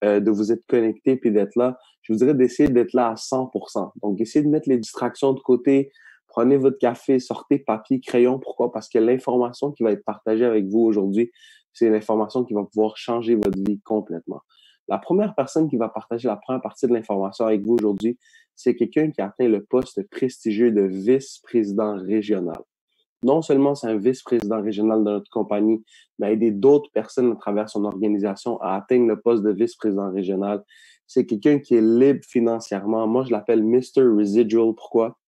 de vous être connecté puis d'être là. Je vous dirais d'essayer d'être là à 100%. Donc, essayez de mettre les distractions de côté. Prenez votre café, sortez papier, crayon. Pourquoi? Parce que l'information qui va être partagée avec vous aujourd'hui, c'est l'information qui va pouvoir changer votre vie complètement. La première personne qui va partager la première partie de l'information avec vous aujourd'hui, c'est quelqu'un qui a atteint le poste prestigieux de vice-président régional. Non seulement c'est un vice-président régional de notre compagnie, mais a aidé d'autres personnes à travers son organisation à atteindre le poste de vice-président régional. C'est quelqu'un qui est libre financièrement. Moi, je l'appelle Mr. Residual. Pourquoi?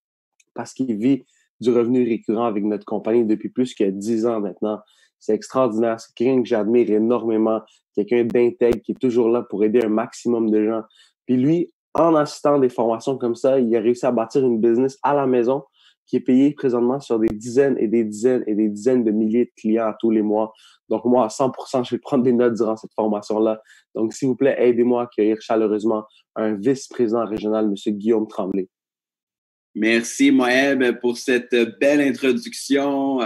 Parce qu'il vit du revenu récurrent avec notre compagnie depuis plus que 10 ans maintenant. C'est extraordinaire. C'est quelqu'un que j'admire énormément. Quelqu'un d'intègre qui est toujours là pour aider un maximum de gens. Puis lui, en assistant des formations comme ça, il a réussi à bâtir une business à la maison qui est payée présentement sur des dizaines et des dizaines et des dizaines de milliers de clients à tous les mois. Donc, moi, à 100%, je vais prendre des notes durant cette formation-là. Donc, s'il vous plaît, aidez-moi à accueillir chaleureusement un vice-président régional, M. Guillaume Tremblay. Merci, Moeb, pour cette belle introduction.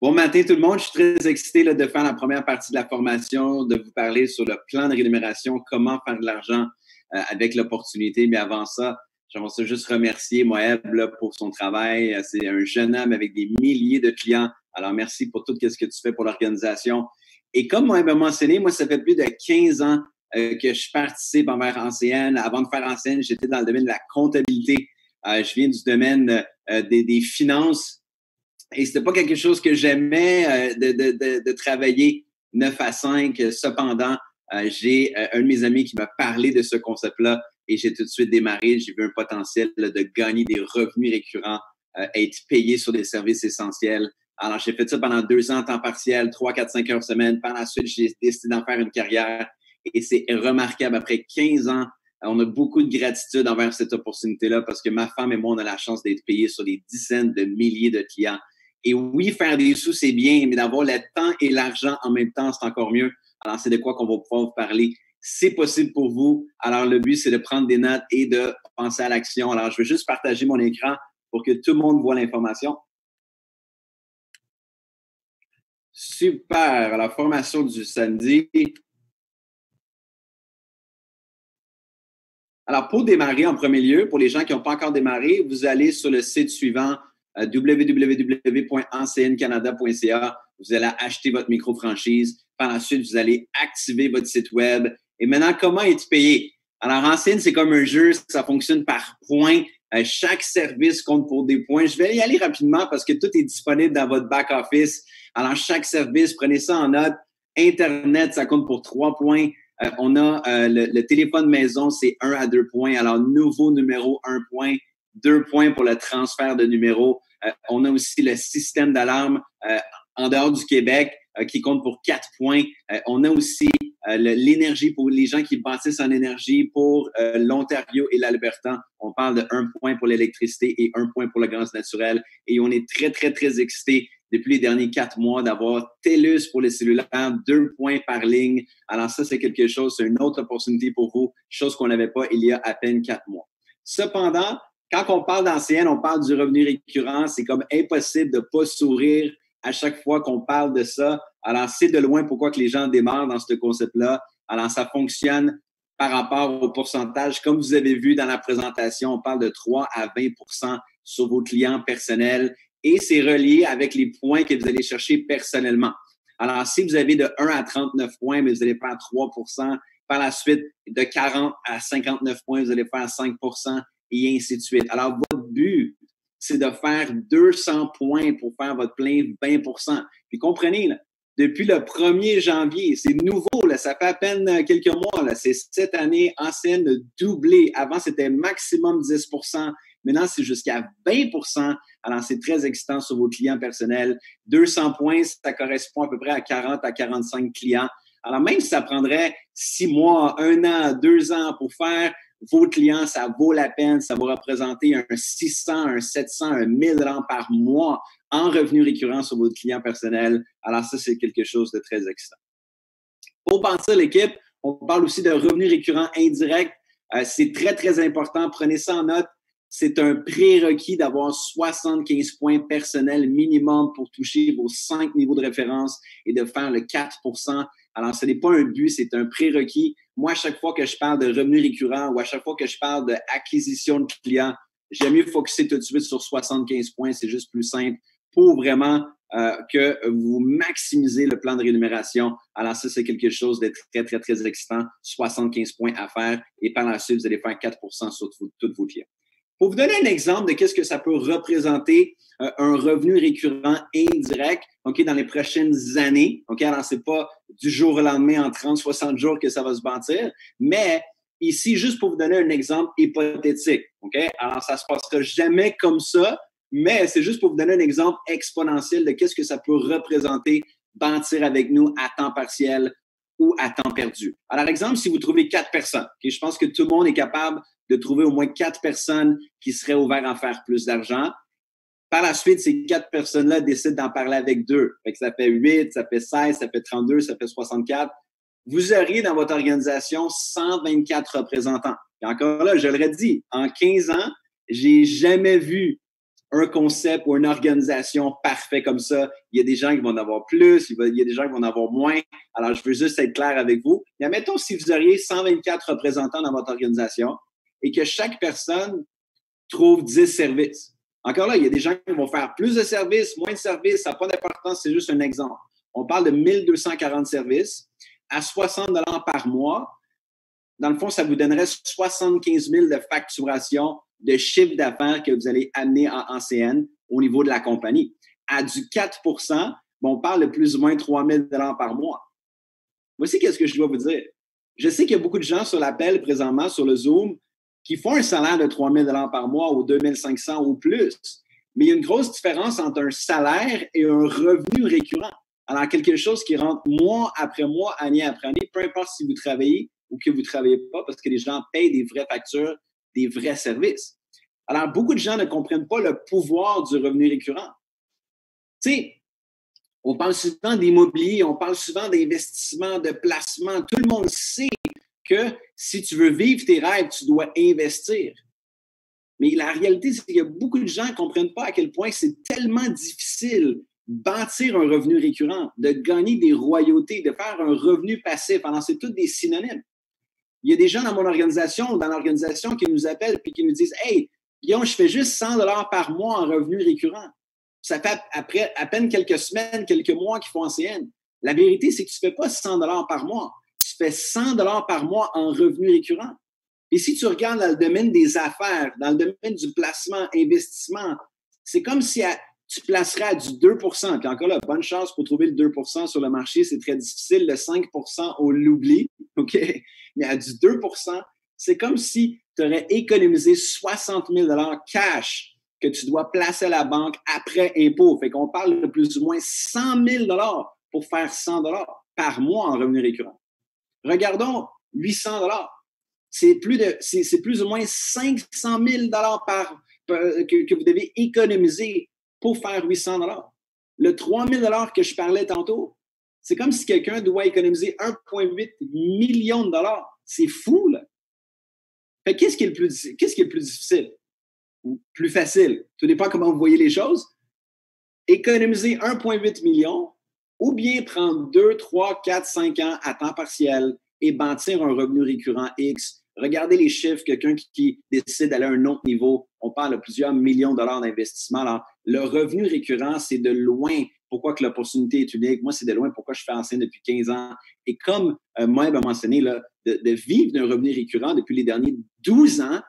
Bon matin, tout le monde. Je suis très excité là, de faire la première partie de la formation, de vous parler sur le plan de rémunération, comment faire de l'argent avec l'opportunité. Mais avant ça, j'aimerais juste remercier Moeb là, pour son travail. C'est un jeune homme avec des milliers de clients. Alors, merci pour tout ce que tu fais pour l'organisation. Et comme Moeb a mentionné, moi, ça fait plus de 15 ans que je participe envers Ancienne. Avant de faire Ancienne, j'étais dans le domaine de la comptabilité. Je viens du domaine des finances et c'était pas quelque chose que j'aimais de travailler 9 à 5. Cependant, j'ai un de mes amis qui m'a parlé de ce concept-là et j'ai tout de suite démarré. J'ai vu un potentiel là, de gagner des revenus récurrents, être payé sur des services essentiels. Alors, j'ai fait ça pendant 2 ans en temps partiel, 3, 4, 5 heures semaine. Par la suite, j'ai décidé d'en faire une carrière et c'est remarquable. Après 15 ans, on a beaucoup de gratitude envers cette opportunité-là parce que ma femme et moi, on a la chance d'être payés sur des dizaines de milliers de clients. Et oui, faire des sous, c'est bien, mais d'avoir le temps et l'argent en même temps, c'est encore mieux. Alors, c'est de quoi qu'on va pouvoir vous parler. C'est possible pour vous. Alors, le but, c'est de prendre des notes et de penser à l'action. Alors, je vais juste partager mon écran pour que tout le monde voit l'information. Super! La formation du samedi. Alors, pour démarrer en premier lieu, pour les gens qui n'ont pas encore démarré, vous allez sur le site suivant, www.ancncanada.ca. Vous allez acheter votre micro-franchise. Par la suite, vous allez activer votre site web. Et maintenant, comment être payé? Alors, Ancienne, c'est comme un jeu, ça fonctionne par points. Chaque service compte pour des points. Je vais y aller rapidement parce que tout est disponible dans votre back-office. Alors, chaque service, prenez ça en note. Internet, ça compte pour 3 points. On a le téléphone maison, c'est 1 à 2 points. Alors, nouveau numéro, 1 point. 2 points pour le transfert de numéro. On a aussi le système d'alarme en dehors du Québec qui compte pour 4 points. On a aussi l'énergie pour les gens qui bâtissent en énergie pour l'Ontario et l'Alberta. On parle de 1 point pour l'électricité et 1 point pour le gaz naturel. Et on est très, très, très excités depuis les derniers 4 mois d'avoir TELUS pour les cellulaires, 2 points par ligne. Alors ça, c'est quelque chose, c'est une autre opportunité pour vous, chose qu'on n'avait pas il y a à peine 4 mois. Cependant, quand on parle d'ancienne, on parle du revenu récurrent. C'est comme impossible de ne pas sourire à chaque fois qu'on parle de ça. Alors, c'est de loin pourquoi que les gens démarrent dans ce concept-là. Alors, ça fonctionne par rapport au pourcentage. Comme vous avez vu dans la présentation, on parle de 3 à 20% sur vos clients personnels et c'est relié avec les points que vous allez chercher personnellement. Alors, si vous avez de 1 à 39 points, mais vous allez faire 3%. Par la suite, de 40 à 59 points, vous allez faire 5%. Et ainsi de suite. Alors, votre but, c'est de faire 200 points pour faire votre plein 20%. Puis comprenez, là, depuis le 1er janvier, c'est nouveau, là, ça fait à peine quelques mois. Là, c'est cette année, Ancienne de doubler. Avant, c'était maximum 10%. Maintenant, c'est jusqu'à 20%. Alors, c'est très excitant sur vos clients personnels. 200 points, ça correspond à peu près à 40 à 45 clients. Alors, même si ça prendrait 6 mois, 1 an, 2 ans pour faire vos clients, ça vaut la peine. Ça va représenter un 600, un 700, un 1000 $ par mois en revenus récurrents sur votre client personnel. Alors ça, c'est quelque chose de très excitant. Pour bâtir l'équipe, on parle aussi de revenus récurrents indirects. C'est très, très important. Prenez ça en note. C'est un prérequis d'avoir 75 points personnels minimum pour toucher vos 5 niveaux de référence et de faire le 4% Alors, ce n'est pas un but, c'est un prérequis. Moi, à chaque fois que je parle de revenus récurrents ou à chaque fois que je parle d'acquisition de clients, j'aime mieux focuser tout de suite sur 75 points. C'est juste plus simple pour vraiment que vous maximisez le plan de rémunération. Alors, ça, c'est quelque chose de très, très, très excitant. 75 points à faire et par la suite, vous allez faire 4 sur tous vos clients. Pour vous donner un exemple de qu'est-ce que ça peut représenter un revenu récurrent indirect, OK, dans les prochaines années, OK, alors c'est pas du jour au lendemain en 30, 60 jours que ça va se bâtir, mais ici, juste pour vous donner un exemple hypothétique, OK, alors ça se passera jamais comme ça, mais c'est juste pour vous donner un exemple exponentiel de qu'est-ce que ça peut représenter bâtir avec nous à temps partiel ou à temps perdu. Alors, exemple, si vous trouvez 4 personnes, okay, je pense que tout le monde est capable de trouver au moins 4 personnes qui seraient ouvertes à faire plus d'argent. Par la suite, ces 4 personnes-là décident d'en parler avec 2. Fait que ça fait 8, ça fait 16, ça fait 32, ça fait 64. Vous auriez dans votre organisation 124 représentants. Et encore là, je le redis, en 15 ans, j'ai jamais vu un concept ou une organisation parfait comme ça. Il y a des gens qui vont en avoir plus, il y a des gens qui vont en avoir moins. Alors, je veux juste être clair avec vous. Mais admettons, si vous auriez 124 représentants dans votre organisation et que chaque personne trouve 10 services. Encore là, il y a des gens qui vont faire plus de services, moins de services, ça n'a pas d'importance, c'est juste un exemple. On parle de 1240 services à 60 $ par mois. Dans le fond, ça vous donnerait 75 000 de facturation de chiffre d'affaires que vous allez amener en CN au niveau de la compagnie. À du 4 on parle de plus ou moins 3 000 $ par mois. Voici qu'est-ce que je dois vous dire. Je sais qu'il y a beaucoup de gens sur l'appel présentement, sur le Zoom, qui font un salaire de 3 000 $ par mois ou 2 500 ou plus. Mais il y a une grosse différence entre un salaire et un revenu récurrent. Alors, quelque chose qui rentre mois après mois, année après année, peu importe si vous travaillez ou que vous ne travaillez pas, parce que les gens payent des vraies factures, des vrais services. Alors, beaucoup de gens ne comprennent pas le pouvoir du revenu récurrent. Tu sais, on parle souvent d'immobilier, on parle souvent d'investissement, de placement. Tout le monde sait que si tu veux vivre tes rêves, tu dois investir. Mais la réalité, c'est qu'il y a beaucoup de gens qui ne comprennent pas à quel point c'est tellement difficile bâtir un revenu récurrent, de gagner des royautés, de faire un revenu passif. Alors, c'est tous des synonymes. Il y a des gens dans mon organisation, dans l'organisation, qui nous appellent et qui nous disent « Hey, Guillaume, je fais juste 100 $ par mois en revenu récurrent. » Ça fait après à peine quelques semaines, quelques mois qu'ils font en CN. La vérité, c'est que tu ne fais pas 100 $ par mois. Tu fais 100 $ par mois en revenu récurrent. Et si tu regardes dans le domaine des affaires, dans le domaine du placement, investissement, c'est comme si tu placerais à du 2 Puis encore là, bonne chance pour trouver le 2 sur le marché. C'est très difficile. Le 5 on l'oublie. OK? Mais à du 2 c'est comme si tu aurais économisé 60 000 $ cash que tu dois placer à la banque après impôt. Fait qu'on parle de plus ou moins 100 000 $ pour faire 100 $ par mois en revenu récurrent. Regardons 800 $. C'est plus ou moins 500 000 $ que vous devez économiser pour faire 800 $. Le 3 000 $ que je parlais tantôt, c'est comme si quelqu'un doit économiser 1,8 million de dollars. C'est fou, là. Fait qu'est-ce qui est le plus difficile? Ou plus facile? Tout dépend comment vous voyez les choses. Économiser 1,8 million ou bien prendre 2, 3, 4, 5 ans à temps partiel et bâtir un revenu récurrent X. Regardez les chiffres, quelqu'un qui décide d'aller à un autre niveau, on parle de plusieurs millions de dollars d'investissement. Alors, le revenu récurrent, c'est de loin pourquoi que l'opportunité est unique. Moi, c'est de loin pourquoi je fais enseigne depuis 15 ans. Et comme Moïb a mentionné, là, de vivre d'un revenu récurrent depuis les derniers 12 ans,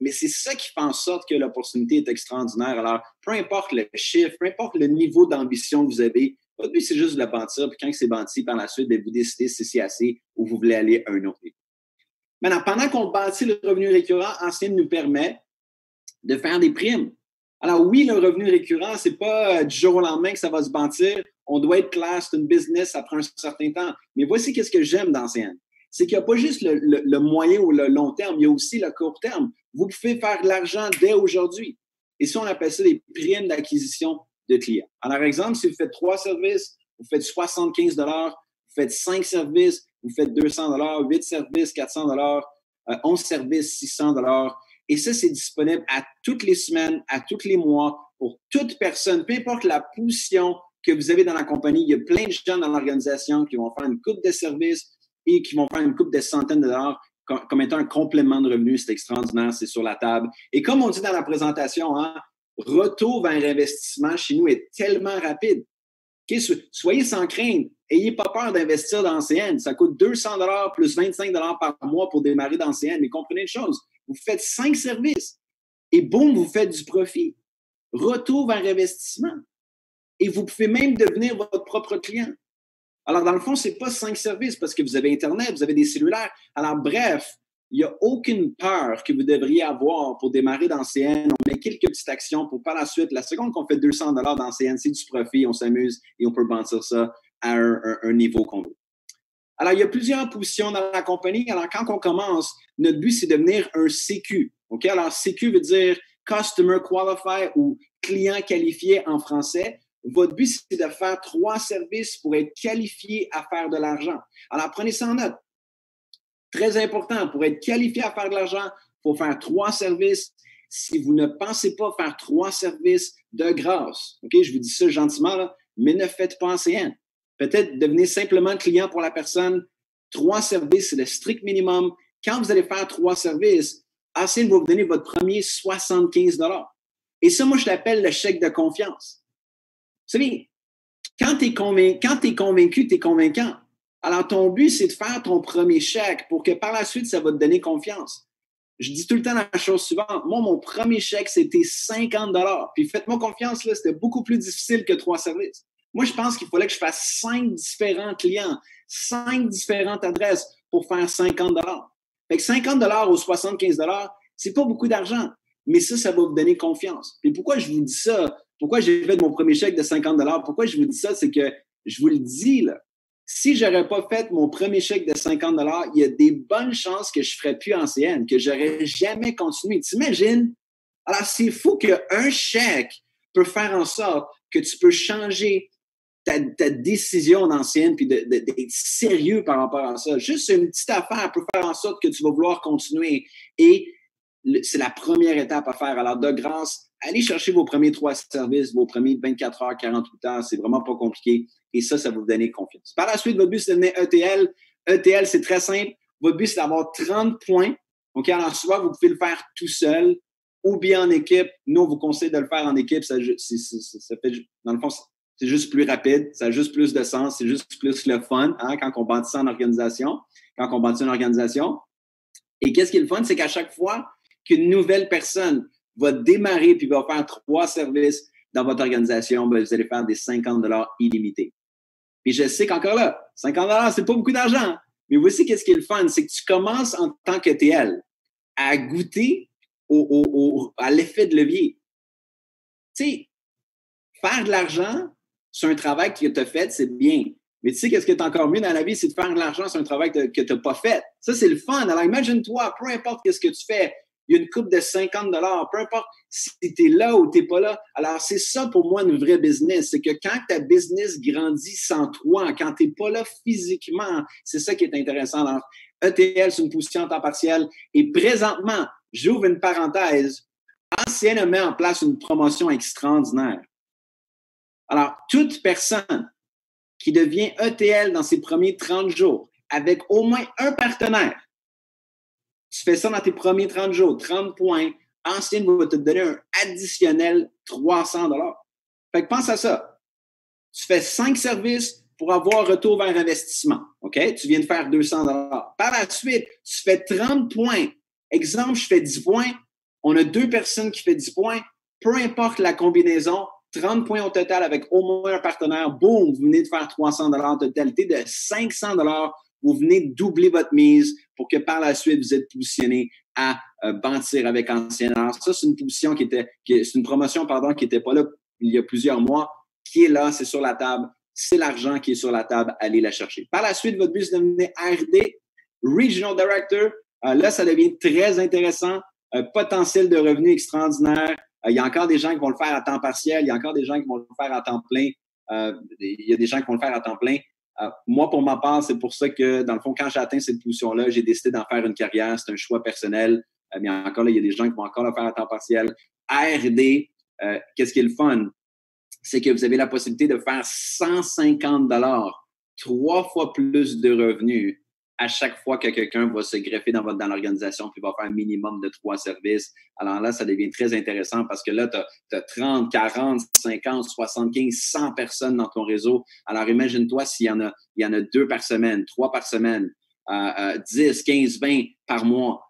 mais c'est ça qui fait en sorte que l'opportunité est extraordinaire. Alors, peu importe le chiffre, peu importe le niveau d'ambition que vous avez, votre but, c'est juste de la bâtir. Puis quand c'est bâti, par la suite, vous décidez si c'est assez ou vous voulez aller à un autre niveau. Maintenant, pendant qu'on bâtit le revenu récurrent, Ancienne nous permet de faire des primes. Alors oui, le revenu récurrent, c'est pas du jour au lendemain que ça va se bâtir. On doit être clair, c'est une business, ça prend un certain temps. Mais voici qu'est-ce que j'aime dans CN. C'est qu'il n'y a pas juste le moyen ou le long terme, il y a aussi le court terme. Vous pouvez faire de l'argent dès aujourd'hui. Et ça, on appelle ça des primes d'acquisition de clients. Alors, par exemple, si vous faites 3 services, vous faites 75 $, vous faites 5 services, vous faites 200 $, 8 services, 400 $, 11 services, 600 $. Et ça, c'est disponible à toutes les semaines, à tous les mois, pour toute personne, peu importe la position que vous avez dans la compagnie. Il y a plein de gens dans l'organisation qui vont faire une coupe de services et qui vont faire une coupe de centaines de dollars comme étant un complément de revenus. C'est extraordinaire, c'est sur la table. Et comme on dit dans la présentation, hein, retour vers investissement chez nous est tellement rapide. Okay, soyez sans crainte. Ayez pas peur d'investir dans CN. Ça coûte 200 $ plus 25 $ par mois pour démarrer dans CN. Mais comprenez une chose, vous faites 5 services et boum, vous faites du profit. Retour vers investissement. Et vous pouvez même devenir votre propre client. Alors, dans le fond, c'est pas 5 services parce que vous avez Internet, vous avez des cellulaires. Alors, bref, il n'y a aucune peur que vous devriez avoir pour démarrer dans CN. On met quelques petites actions pour par la suite, la seconde qu'on fait 200 $ dans CN, c'est du profit, on s'amuse et on peut bâtir ça à un niveau qu'on veut. Alors, il y a plusieurs positions dans la compagnie. Alors, quand on commence, notre but, c'est de devenir un CQ. OK? Alors, CQ veut dire Customer Qualified ou client qualifié en français. Votre but, c'est de faire 3 services pour être qualifié à faire de l'argent. Alors, prenez ça en note. Très important, pour être qualifié à faire de l'argent, il faut faire 3 services. Si vous ne pensez pas faire 3 services, de grâce, OK, je vous dis ça gentiment, là, mais ne faites pas en CN. Peut-être devenez simplement client pour la personne. 3 services, c'est le strict minimum. Quand vous allez faire 3 services, ACN va vous donner votre premier 75 $. Et ça, moi, je l'appelle le chèque de confiance. Vous savez, quand tu es convaincu, tu es convaincant. Alors, ton but, c'est de faire ton premier chèque pour que par la suite, ça va te donner confiance. Je dis tout le temps la chose suivante. Moi, mon premier chèque, c'était 50 $. Puis faites-moi confiance, là, c'était beaucoup plus difficile que 3 services. Moi, je pense qu'il fallait que je fasse 5 différents clients, 5 différentes adresses pour faire 50 $. Fait que 50 $ ou 75 $, c'est pas beaucoup d'argent. Mais ça va vous donner confiance. Et pourquoi je vous dis ça? Pourquoi j'ai fait mon premier chèque de 50 $? Pourquoi je vous dis ça? C'est que je vous le dis, là. Si je n'aurais pas fait mon premier chèque de 50 $, il y a des bonnes chances que je ne ferais plus en CN, que je n'aurais jamais continué. T'imagines? Alors, c'est fou qu'un chèque peut faire en sorte que tu peux changer ta décision dans CN puis d'être sérieux par rapport à ça. Juste une petite affaire peut faire en sorte que tu vas vouloir continuer. Et c'est la première étape à faire. Alors, de grâce, allez chercher vos premiers 3 services, vos premiers 24 heures, 48 heures. C'est vraiment pas compliqué. Et ça va vous donner confiance. Par la suite, votre but, c'est de devenir ETL. ETL, c'est très simple. Votre but, c'est d'avoir 30 points. OK? Alors, soit vous pouvez le faire tout seul ou bien en équipe. Nous, on vous conseille de le faire en équipe. Ça fait, dans le fond, c'est juste plus rapide. Ça a juste plus de sens. C'est juste plus le fun, hein, quand on bâtit ça en organisation. Quand on bâtit une organisation. Et qu'est-ce qui est le fun? C'est qu'à chaque fois qu'une nouvelle personne va démarrer puis va faire 3 services dans votre organisation, ben, vous allez faire des 50 $ illimités. Puis je sais qu'encore là, 50 $, c'est pas beaucoup d'argent. Mais voici qu'est-ce qui est le fun, c'est que tu commences en tant que TL à goûter à l'effet de levier. Tu sais, faire de l'argent, c'est un travail que tu as fait, c'est bien. Mais tu sais, qu'est-ce qui est encore mieux dans la vie, c'est de faire de l'argent sur un travail que tu n'as pas fait. Ça, c'est le fun. Alors, imagine-toi, peu importe qu'est-ce que tu fais, il y a une coupe de 50 $, peu importe si tu es là ou tu n'es pas là. Alors, c'est ça pour moi une vraie business. C'est que quand ta business grandit sans toi, quand tu n'es pas là physiquement, c'est ça qui est intéressant. Alors, ETL, c'est une position en temps partiel. Et présentement, j'ouvre une parenthèse, ACN a mis en place une promotion extraordinaire. Alors, toute personne qui devient ETL dans ses premiers 30 jours avec au moins un partenaire, tu fais ça dans tes premiers 30 jours, 30 points, Ancien va te donner un additionnel 300 $. Fait que pense à ça. Tu fais 5 services pour avoir retour vers investissement. OK? Tu viens de faire 200 $. Par la suite, tu fais 30 points. Exemple, je fais 10 points. On a 2 personnes qui font 10 points. Peu importe la combinaison, 30 points au total avec au moins un partenaire. Boum, vous venez de faire 300 $ en totalité de 500 $. Vous venez de doubler votre mise pour que par la suite, vous êtes positionné à bâtir avec Ancien. Alors, ça, c'est une position c'est une promotion, qui n'était pas là il y a plusieurs mois, qui est là, c'est sur la table. C'est l'argent qui est sur la table, allez la chercher. Par la suite, votre but, c'est de devenir RD, Regional Director. Là, ça devient très intéressant. Potentiel de revenus extraordinaire. Il y a encore des gens qui vont le faire à temps partiel. Il y a encore des gens qui vont le faire à temps plein. Il y a des gens qui vont le faire à temps plein. Moi, pour ma part, c'est pour ça que, dans le fond, quand j'ai atteint cette position-là, j'ai décidé d'en faire une carrière. C'est un choix personnel. Mais encore là, il y a des gens qui vont encore le faire à temps partiel. RD, qu'est-ce qui est le fun? c'est que vous avez la possibilité de faire 150 $, 3 fois plus de revenus à chaque fois que quelqu'un va se greffer dans l'organisation puis va faire un minimum de 3 services. Alors là, ça devient très intéressant parce que là, tu as 30, 40, 50, 75, 100 personnes dans ton réseau. Alors imagine-toi s'il y en a 2 par semaine, 3 par semaine, 10, 15, 20 par mois.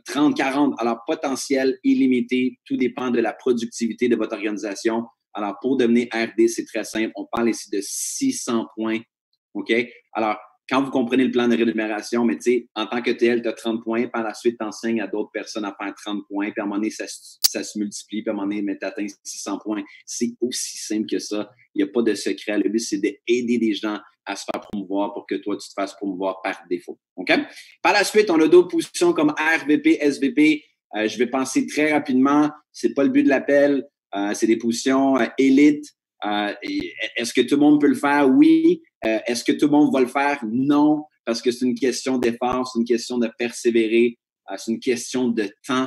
30, 40, alors potentiel illimité, tout dépend de la productivité de votre organisation. Alors, pour devenir RD, c'est très simple. On parle ici de 600 points. OK? Alors, quand vous comprenez le plan de rémunération, mais tu sais, en tant que tel, tu as 30 points, par la suite, tu enseignes à d'autres personnes à faire 30 points, puis à un moment donné, ça se multiplie, puis à un moment donné, tu atteins 600 points. C'est aussi simple que ça. Il n'y a pas de secret. Le but, c'est d'aider des gens à se faire promouvoir pour que toi, tu te fasses promouvoir par défaut. OK? Par la suite, on a d'autres positions comme RVP, SVP. Je vais penser très rapidement. C'est pas le but de l'appel. C'est des positions élites. Est-ce que tout le monde peut le faire? Oui. Est-ce que tout le monde va le faire? Non, parce que c'est une question d'effort, c'est une question de persévérer, c'est une question de temps.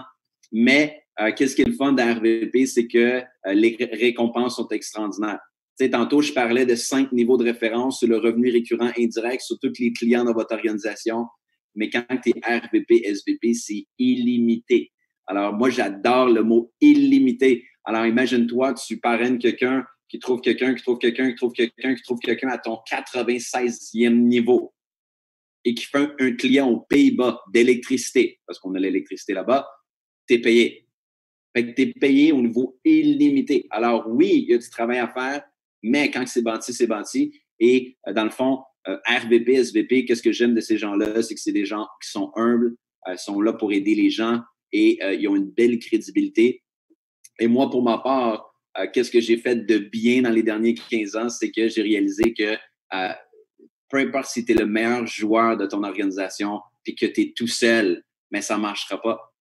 Mais qu'est-ce qui est le fun d'RVP, c'est que les récompenses sont extraordinaires. Tu sais, tantôt, je parlais de 5 niveaux de référence sur le revenu récurrent indirect sur tous les clients de votre organisation. Mais quand tu es RVP, SVP, c'est illimité. Alors, moi, j'adore le mot illimité. Alors, imagine-toi, tu parraines quelqu'un qui trouve quelqu'un, qui trouve quelqu'un, qui trouve quelqu'un, qui trouve quelqu'un à ton 96e niveau et qui fait un client aux Pays-Bas d'électricité, parce qu'on a l'électricité là-bas, tu es payé. Fait que tu es payé au niveau illimité. Alors oui, il y a du travail à faire, mais quand c'est bâti, c'est bâti. Et dans le fond, RVP, SVP, qu'est-ce que j'aime de ces gens-là? C'est que c'est des gens qui sont humbles, sont là pour aider les gens et ils ont une belle crédibilité. Et moi, pour ma part, qu'est-ce que j'ai fait de bien dans les derniers 15 ans, c'est que j'ai réalisé que peu importe si tu es le meilleur joueur de ton organisation puis que tu es tout seul, mais ça ne marchera pas.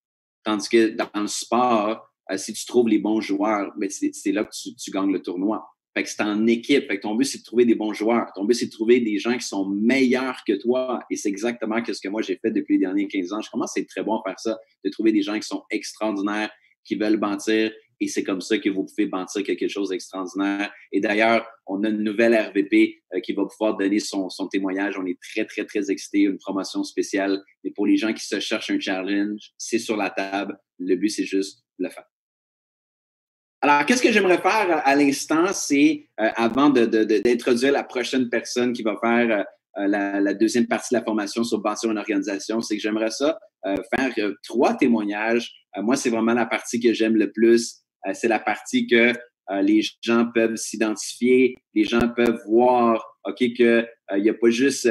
Tandis que dans le sport, si tu trouves les bons joueurs, ben c'est là que tu gagnes le tournoi. Fait que c'est en équipe. Fait que ton but, c'est de trouver des bons joueurs. Ton but, c'est de trouver des gens qui sont meilleurs que toi. Et c'est exactement ce que moi, j'ai fait depuis les derniers 15 ans. Je commence à être très bon à faire ça, de trouver des gens qui sont extraordinaires, qui veulent bâtir. Et c'est comme ça que vous pouvez bâtir quelque chose d'extraordinaire. Et d'ailleurs, on a une nouvelle RVP qui va pouvoir donner son témoignage. On est très, très, très excités. Une promotion spéciale. Et pour les gens qui se cherchent un challenge, c'est sur la table. Le but, c'est juste le faire. Alors, qu'est-ce que j'aimerais faire à l'instant, c'est avant d'introduire la prochaine personne qui va faire la deuxième partie de la formation sur bâtir une organisation, c'est que j'aimerais ça faire 3 témoignages. Moi, c'est vraiment la partie que j'aime le plus. C'est la partie que les gens peuvent s'identifier, les gens peuvent voir, OK, que il n'y a pas juste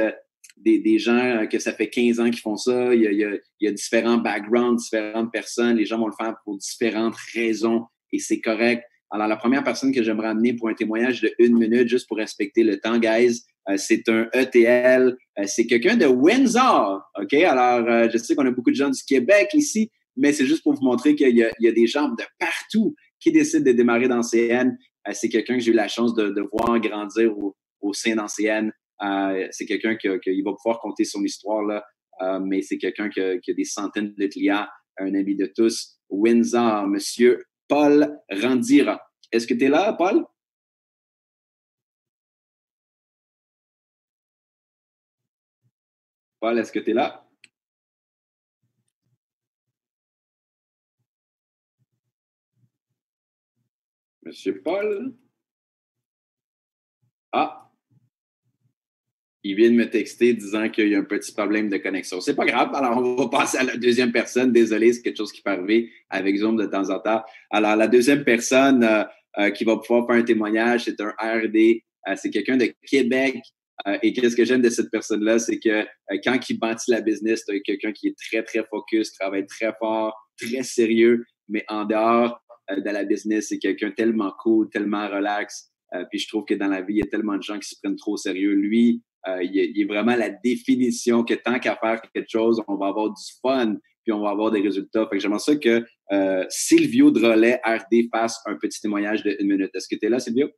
des gens que ça fait 15 ans qu'ils font ça. Il y a différents backgrounds, différentes personnes. Les gens vont le faire pour différentes raisons et c'est correct. Alors, la première personne que j'aimerais amener pour un témoignage de 1 minute, juste pour respecter le temps, guys, c'est un ETL. C'est quelqu'un de Windsor. OK? Alors, je sais qu'on a beaucoup de gens du Québec ici, mais c'est juste pour vous montrer qu'il y a des gens de partout qui décident de démarrer dans CN. C'est quelqu'un que j'ai eu la chance de voir grandir au sein d'ANCN. C'est quelqu'un qui va pouvoir compter son histoire, là, mais c'est quelqu'un qui a des centaines de clients, un ami de tous. Windsor, monsieur Paul Randira. Est-ce que tu es là, Paul? Paul, est-ce que tu es là? Monsieur Paul? Ah, il vient de me texter disant qu'il y a un petit problème de connexion. C'est pas grave. Alors, on va passer à la deuxième personne. Désolé, c'est quelque chose qui peut arriver avec Zoom de temps en temps. Alors, la deuxième personne qui va pouvoir faire un témoignage, c'est un RD. C'est quelqu'un de Québec. Et qu'est-ce que j'aime de cette personne-là, c'est que quand il bâtit la business, c'est quelqu'un qui est très, très focus, travaille très fort, très sérieux, mais en dehors de la business, c'est quelqu'un tellement cool, tellement relax. Puis je trouve que dans la vie, il y a tellement de gens qui se prennent trop au sérieux. Lui, il est vraiment la définition que tant qu'à faire quelque chose, on va avoir du fun, puis on va avoir des résultats. Fait que j'aimerais ça que Silvio Drolet, RD, fasse un petit témoignage de 1 minute. Est-ce que tu es là, Silvio?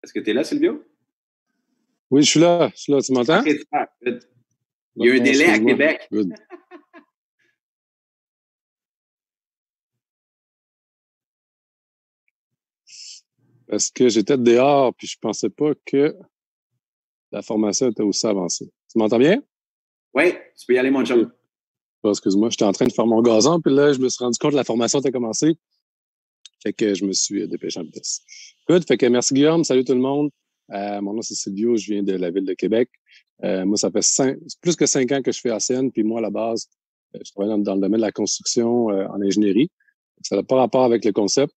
Est-ce que tu es là, Silvio? Oui, je suis là. Tu m'entends? Okay, super. Il y a un délai à Québec. Good. Parce que j'étais dehors, puis je pensais pas que la formation était aussi avancée. Tu m'entends bien? Oui, tu peux y aller, mon chum. Oh, excuse-moi, j'étais en train de faire mon gazon, puis là, je me suis rendu compte que la formation était commencée. Fait que je me suis dépêché en vitesse. Good, fait que merci Guillaume, salut tout le monde. Mon nom c'est Silvio, je viens de la ville de Québec. Moi, ça fait plus que 5 ans que je fais ACN, puis moi, à la base, je travaille dans le domaine de la construction en ingénierie. Ça n'a pas rapport avec le concept.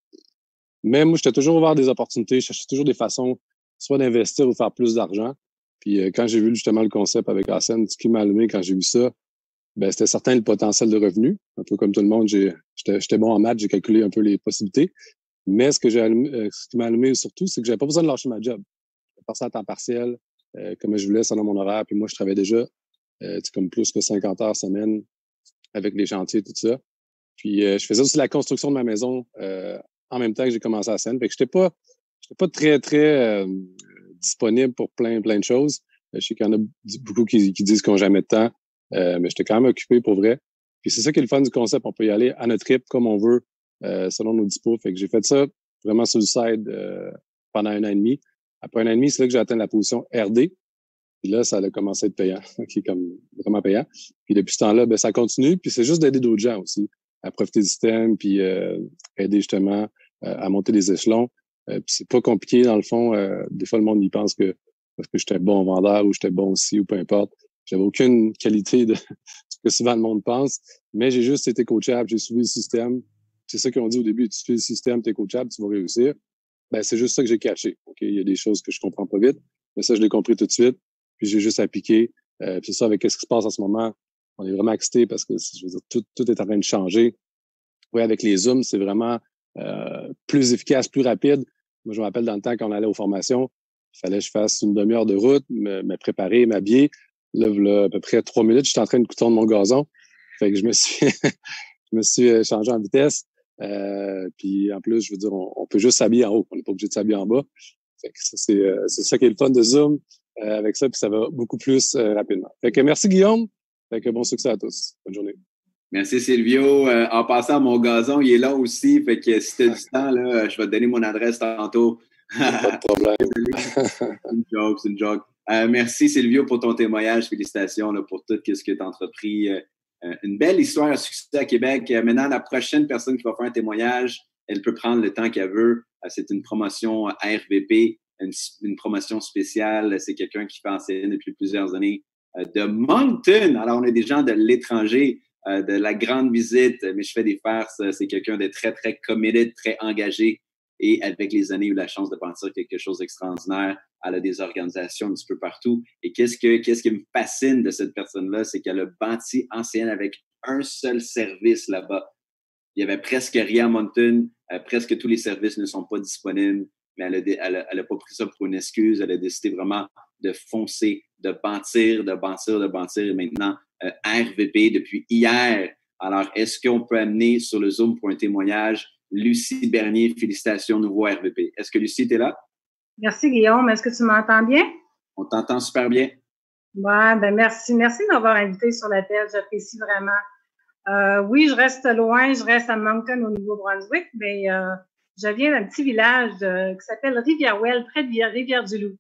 Mais moi, j'étais toujours ouvert à des opportunités, je cherchais toujours des façons soit d'investir ou faire plus d'argent. Puis quand j'ai vu justement le concept avec ACN, ce qui m'a allumé quand j'ai vu ça, ben, c'était certain le potentiel de revenu. Un peu comme tout le monde, j'étais bon en maths, j'ai calculé un peu les possibilités. Mais ce qui m'a allumé surtout, c'est que j'avais pas besoin de lâcher ma job. Je passais à temps partiel, comme je voulais, selon mon horaire. Puis moi, je travaillais déjà comme plus que 50 heures semaine avec les chantiers, tout ça. Puis je faisais aussi la construction de ma maison en même temps que j'ai commencé à scène. Fait que j'étais pas très disponible pour plein de choses. Je sais qu'il y en a beaucoup qui disent qu'ils n'ont jamais de temps, mais j'étais quand même occupé pour vrai. Puis c'est ça qui est le fun du concept. On peut y aller à notre rythme comme on veut, selon nos dispos. Fait que j'ai fait ça vraiment sur le side pendant 1 an et demi. Après 1 an et demi, c'est là que j'ai atteint la position RD. Puis là, ça a commencé à être payant, qui est comme vraiment payant. Puis depuis ce temps-là, ben, ça continue. Puis c'est juste d'aider d'autres gens aussi à profiter du système, puis aider justement à monter des échelons. Puis c'est pas compliqué, dans le fond. Des fois, le monde y pense que parce que j'étais bon vendeur ou j'étais bon aussi ou peu importe. J'avais aucune qualité de ce que souvent le monde pense. Mais j'ai juste été coachable, j'ai suivi le système. C'est ça qu'on dit au début, tu suis le système, t'es coachable, tu vas réussir. Ben, c'est juste ça que j'ai caché. Okay? Il y a des choses que je comprends pas vite, mais ça, je l'ai compris tout de suite. Puis j'ai juste appliqué. Puis c'est ça, avec ce qui se passe en ce moment, on est vraiment excités parce que je veux dire, tout est en train de changer. Oui, avec les Zooms, c'est vraiment plus efficace, plus rapide. Moi, je me rappelle dans le temps quand on allait aux formations, il fallait que je fasse une demi-heure de route, me préparer, m'habiller. Là, à peu près 3 minutes, j'étais en train de tourner mon gazon. Fait que je me suis je me suis changé en vitesse. Puis en plus, je veux dire, on peut juste s'habiller en haut. On n'est pas obligé de s'habiller en bas. Fait que ça, c'est ça qui est le fun de Zoom avec ça, puis ça va beaucoup plus rapidement. Fait que merci Guillaume. Fait que bon succès à tous. Bonne journée. Merci Silvio. En passant, mon gazon, il est là aussi. Fait que si tu as du temps, là, je vais te donner mon adresse tantôt. Pas de problème. C'est une joke. Merci Silvio pour ton témoignage. Félicitations là, pour tout ce que tu as entrepris. Une belle histoire à succès à Québec. Maintenant, la prochaine personne qui va faire un témoignage, elle peut prendre le temps qu'elle veut. C'est une promotion RVP, une promotion spéciale. C'est quelqu'un qui fait enseigner depuis plusieurs années de Moncton. Alors, on a des gens de l'étranger, de la grande visite, mais je fais des farces. C'est quelqu'un de très, très committed, très engagé. Et avec les années, il a eu la chance de bâtir quelque chose d'extraordinaire. Elle a des organisations un petit peu partout. Et qu'est-ce qui me fascine de cette personne-là, c'est qu'elle a bâti ancienne avec un seul service là-bas. Il y avait presque rien à Moncton. Presque tous les services ne sont pas disponibles. Mais elle a pas pris ça pour une excuse. Elle a décidé vraiment de foncer, de bâtir. Et maintenant, RVP depuis hier. Alors, est-ce qu'on peut amener sur le Zoom pour un témoignage Lucie Bernier? Félicitations, nouveau RVP. Est-ce que Lucie, tu es là? Merci, Guillaume. Est-ce que tu m'entends bien? On t'entend super bien. Ouais, ben merci. Merci de m'avoir invité sur la tête. J'apprécie vraiment. Oui, je reste loin. Je reste à Moncton, au Nouveau-Brunswick, mais je viens d'un petit village qui s'appelle Rivière-Ouelle, près de Rivière-du-Loup.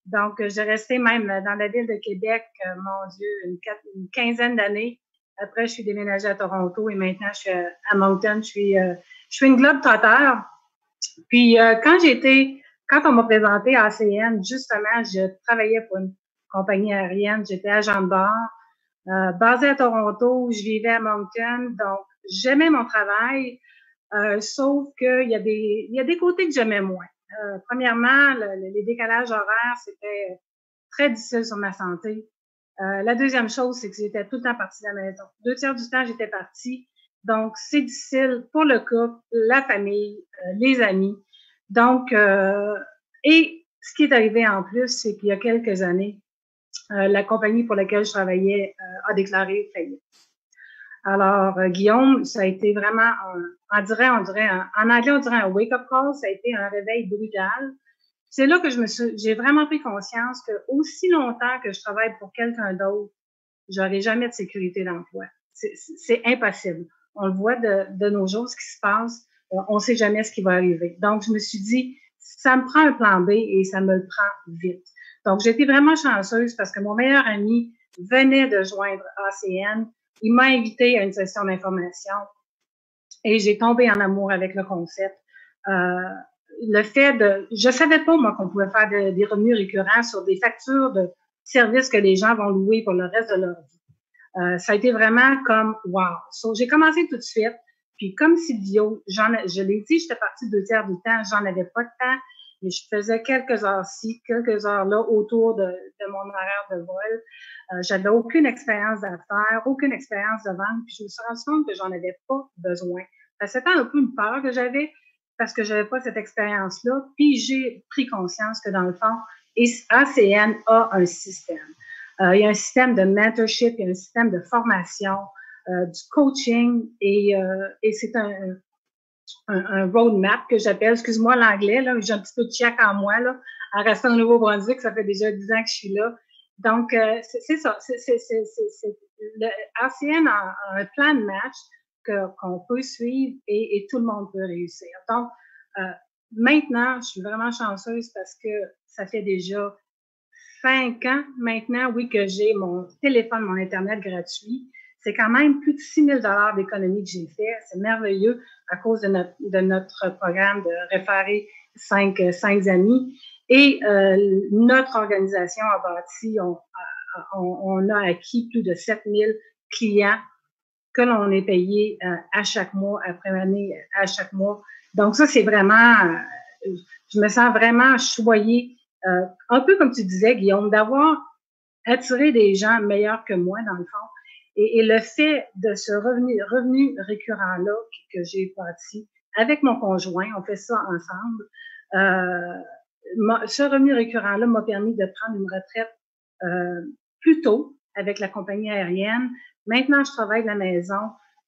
Donc, j'ai resté même dans la ville de Québec, mon Dieu, une quinzaine d'années. Après, je suis déménagée à Toronto et maintenant, je suis à Moncton. Je suis une globe-trotter. Puis, quand on m'a présenté à ACN, justement, je travaillais pour une compagnie aérienne. J'étais agent de bord, basée à Toronto. Je vivais à Moncton. Donc, j'aimais mon travail, sauf qu'il y a des côtés que j'aimais moins. Premièrement, les décalages horaires, c'était très difficile sur ma santé. La deuxième chose, c'est que j'étais tout le temps partie de la maison. 2 tiers du temps, j'étais partie. Donc, c'est difficile pour le couple, la famille, les amis. Donc, et ce qui est arrivé en plus, c'est qu'il y a quelques années, la compagnie pour laquelle je travaillais a déclaré faillite. Alors, Guillaume, ça a été vraiment, en anglais, on dirait un wake-up call. Ça a été un réveil brutal. C'est là que j'ai vraiment pris conscience que aussi longtemps que je travaille pour quelqu'un d'autre, j'aurai jamais de sécurité d'emploi. C'est impossible. On le voit de nos jours, ce qui se passe. On ne sait jamais ce qui va arriver. Donc, je me suis dit, ça me prend un plan B et ça me le prend vite. Donc, j'ai été vraiment chanceuse parce que mon meilleur ami venait de joindre ACN. Il m'a invité à une session d'information et j'ai tombé en amour avec le concept. Le fait je savais pas, moi, qu'on pouvait faire des revenus récurrents sur des factures de services que les gens vont louer pour le reste de leur vie. Ça a été vraiment comme wow. So, j'ai commencé tout de suite. Puis comme Silvio, je l'ai dit, j'étais partie 2 tiers du temps, j'en avais pas de temps, mais je faisais quelques heures-ci, quelques heures-là autour de mon horaire de vol. J'avais aucune expérience d'affaires, aucune expérience de vente, puis je me suis rendu compte que j'en avais pas besoin. C'était un peu une peur que j'avais parce que j'avais pas cette expérience-là, puis j'ai pris conscience que dans le fond, ACN a un système. Il y a un système de mentorship, il y a un système de formation, du coaching et c'est un roadmap que j'appelle, excuse-moi l'anglais, là, j'ai un petit peu de tchèque en moi, là, en restant au Nouveau-Brunswick, ça fait déjà 10 ans que je suis là. Donc, c'est ça, le ACN a un plan de match qu'on peut suivre et tout le monde peut réussir. Donc, maintenant, je suis vraiment chanceuse parce que ça fait déjà 5 ans maintenant, oui, que j'ai mon téléphone, mon Internet gratuit. C'est quand même plus de 6 000 $ d'économie que j'ai fait. C'est merveilleux à cause de notre programme de référer 5 amis. Et notre organisation a bâti, on a acquis plus de 7 000 clients que l'on est payé à chaque mois, après année, à chaque mois. Donc ça, c'est vraiment, je me sens vraiment choyée, un peu comme tu disais, Guillaume, d'avoir attiré des gens meilleurs que moi, dans le fond. Et le fait de ce revenu récurrent-là que j'ai bâti avec mon conjoint, on fait ça ensemble, ce revenu récurrent-là m'a permis de prendre une retraite plus tôt avec la compagnie aérienne. Maintenant, je travaille de la maison.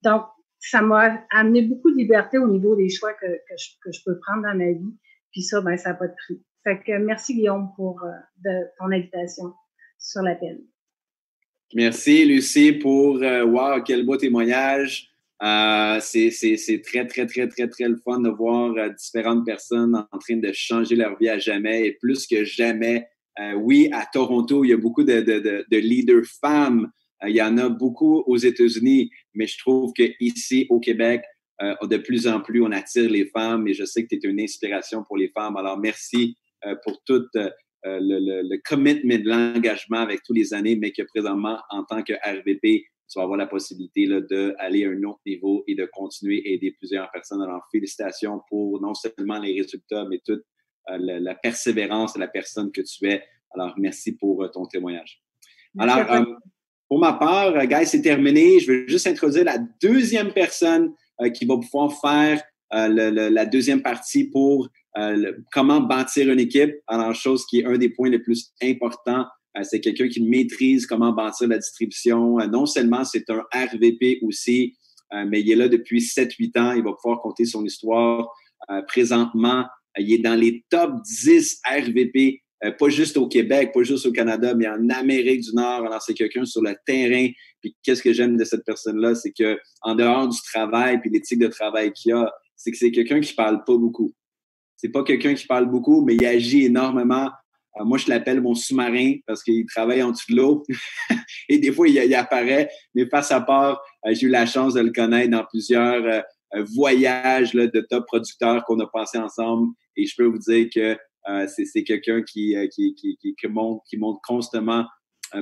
Donc, ça m'a amené beaucoup de liberté au niveau des choix que je peux prendre dans ma vie. Puis ça, ben, ça n'a pas de prix. Fait que merci, Guillaume, pour ton invitation sur l'appel. Merci, Lucie, pour wow, quel beau témoignage. C'est très, très, très, très, très le fun de voir différentes personnes en train de changer leur vie à jamais et plus que jamais. Oui, à Toronto, il y a beaucoup de leaders femmes. Il y en a beaucoup aux États-Unis, mais je trouve qu'ici, au Québec, de plus en plus, on attire les femmes et je sais que tu es une inspiration pour les femmes. Alors, merci pour toute le commitment, l'engagement avec tous les années, mais que présentement, en tant que RVP, tu vas avoir la possibilité d'aller à un autre niveau et de continuer à aider plusieurs personnes. Alors, félicitations pour non seulement les résultats, mais toute la persévérance de la personne que tu es. Alors, merci pour ton témoignage. Alors, pour ma part, guys, c'est terminé. Je veux juste introduire la deuxième personne qui va pouvoir faire la deuxième partie pour comment bâtir une équipe. Alors, chose qui est un des points les plus importants, c'est quelqu'un qui maîtrise comment bâtir la distribution. Non seulement c'est un RVP aussi, mais il est là depuis 7-8 ans. Il va pouvoir compter son histoire. Présentement, il est dans les top 10 RVP, pas juste au Québec, pas juste au Canada, mais en Amérique du Nord. Alors, c'est quelqu'un sur le terrain. Puis, qu'est-ce que j'aime de cette personne-là? C'est que en dehors du travail puis l'éthique de travail qu'il a, c'est que c'est quelqu'un qui parle pas beaucoup. C'est pas quelqu'un qui parle beaucoup, mais il agit énormément. Moi, je l'appelle mon sous-marin parce qu'il travaille en dessous de l'eau. Et des fois, il apparaît. Mais face à part, j'ai eu la chance de le connaître dans plusieurs voyages là, de top producteurs qu'on a passés ensemble. Et je peux vous dire que c'est quelqu'un qui montre constamment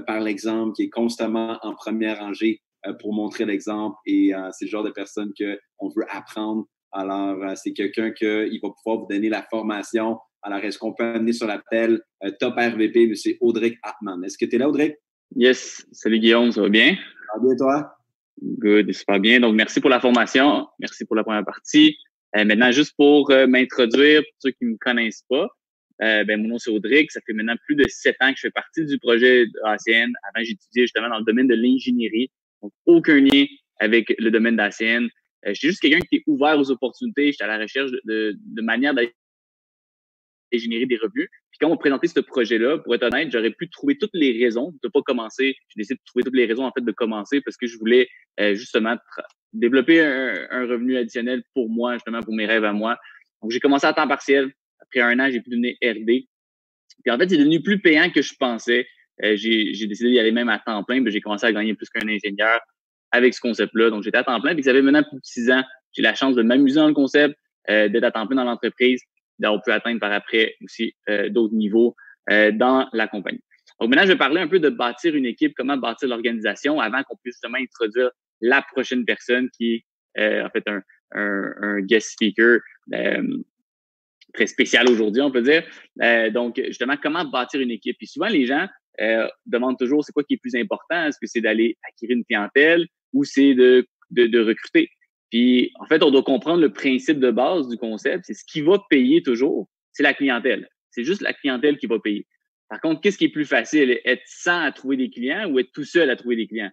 par l'exemple, qui est constamment en première rangée pour montrer l'exemple. Et c'est le genre de personne qu'on veut apprendre. Alors, c'est quelqu'un qui va pouvoir vous donner la formation. Alors, est-ce qu'on peut amener sur l'appel Top RVP, M. Audric Hartmann? Est-ce que tu es là, Audric? Yes. Salut, Guillaume. Ça va bien? Ça va bien, toi? Good. Super bien. Donc, merci pour la formation. Merci pour la première partie. Maintenant, juste pour m'introduire, pour ceux qui ne me connaissent pas, mon nom, c'est Audric. Ça fait maintenant plus de 7 ans que je fais partie du projet ACN. Avant, j'étudiais justement dans le domaine de l'ingénierie. Donc, aucun lien avec le domaine d'ACN. J'étais juste quelqu'un qui est ouvert aux opportunités. J'étais à la recherche de manière d'aller générer des revenus. Puis quand on présentait ce projet-là, pour être honnête, j'aurais pu trouver toutes les raisons de pas commencer. J'ai décidé de trouver toutes les raisons, en fait, de commencer parce que je voulais justement développer un revenu additionnel pour moi, justement, pour mes rêves à moi. Donc, j'ai commencé à temps partiel. Après 1 an, j'ai pu devenir RD. Puis en fait, c'est devenu plus payant que je pensais. J'ai décidé d'y aller même à temps plein. Puis j'ai commencé à gagner plus qu'un ingénieur avec ce concept-là. Donc, j'étais à temps plein. Puis ça fait maintenant plus de 6 ans. J'ai la chance de m'amuser dans le concept, d'être à temps plein dans l'entreprise, d'avoir pu atteindre par après aussi d'autres niveaux dans la compagnie. Donc maintenant, je vais parler un peu de bâtir une équipe, comment bâtir l'organisation avant qu'on puisse justement introduire la prochaine personne qui est en fait un guest speaker très spécial aujourd'hui, on peut dire. Donc, justement, comment bâtir une équipe? Puis souvent, les gens demandent toujours c'est quoi qui est plus important? Est-ce que c'est d'aller acquérir une clientèle ou c'est de recruter? Puis, en fait, on doit comprendre le principe de base du concept. C'est ce qui va payer toujours, c'est la clientèle. C'est juste la clientèle qui va payer. Par contre, qu'est-ce qui est plus facile? Être 100 à trouver des clients ou être tout seul à trouver des clients?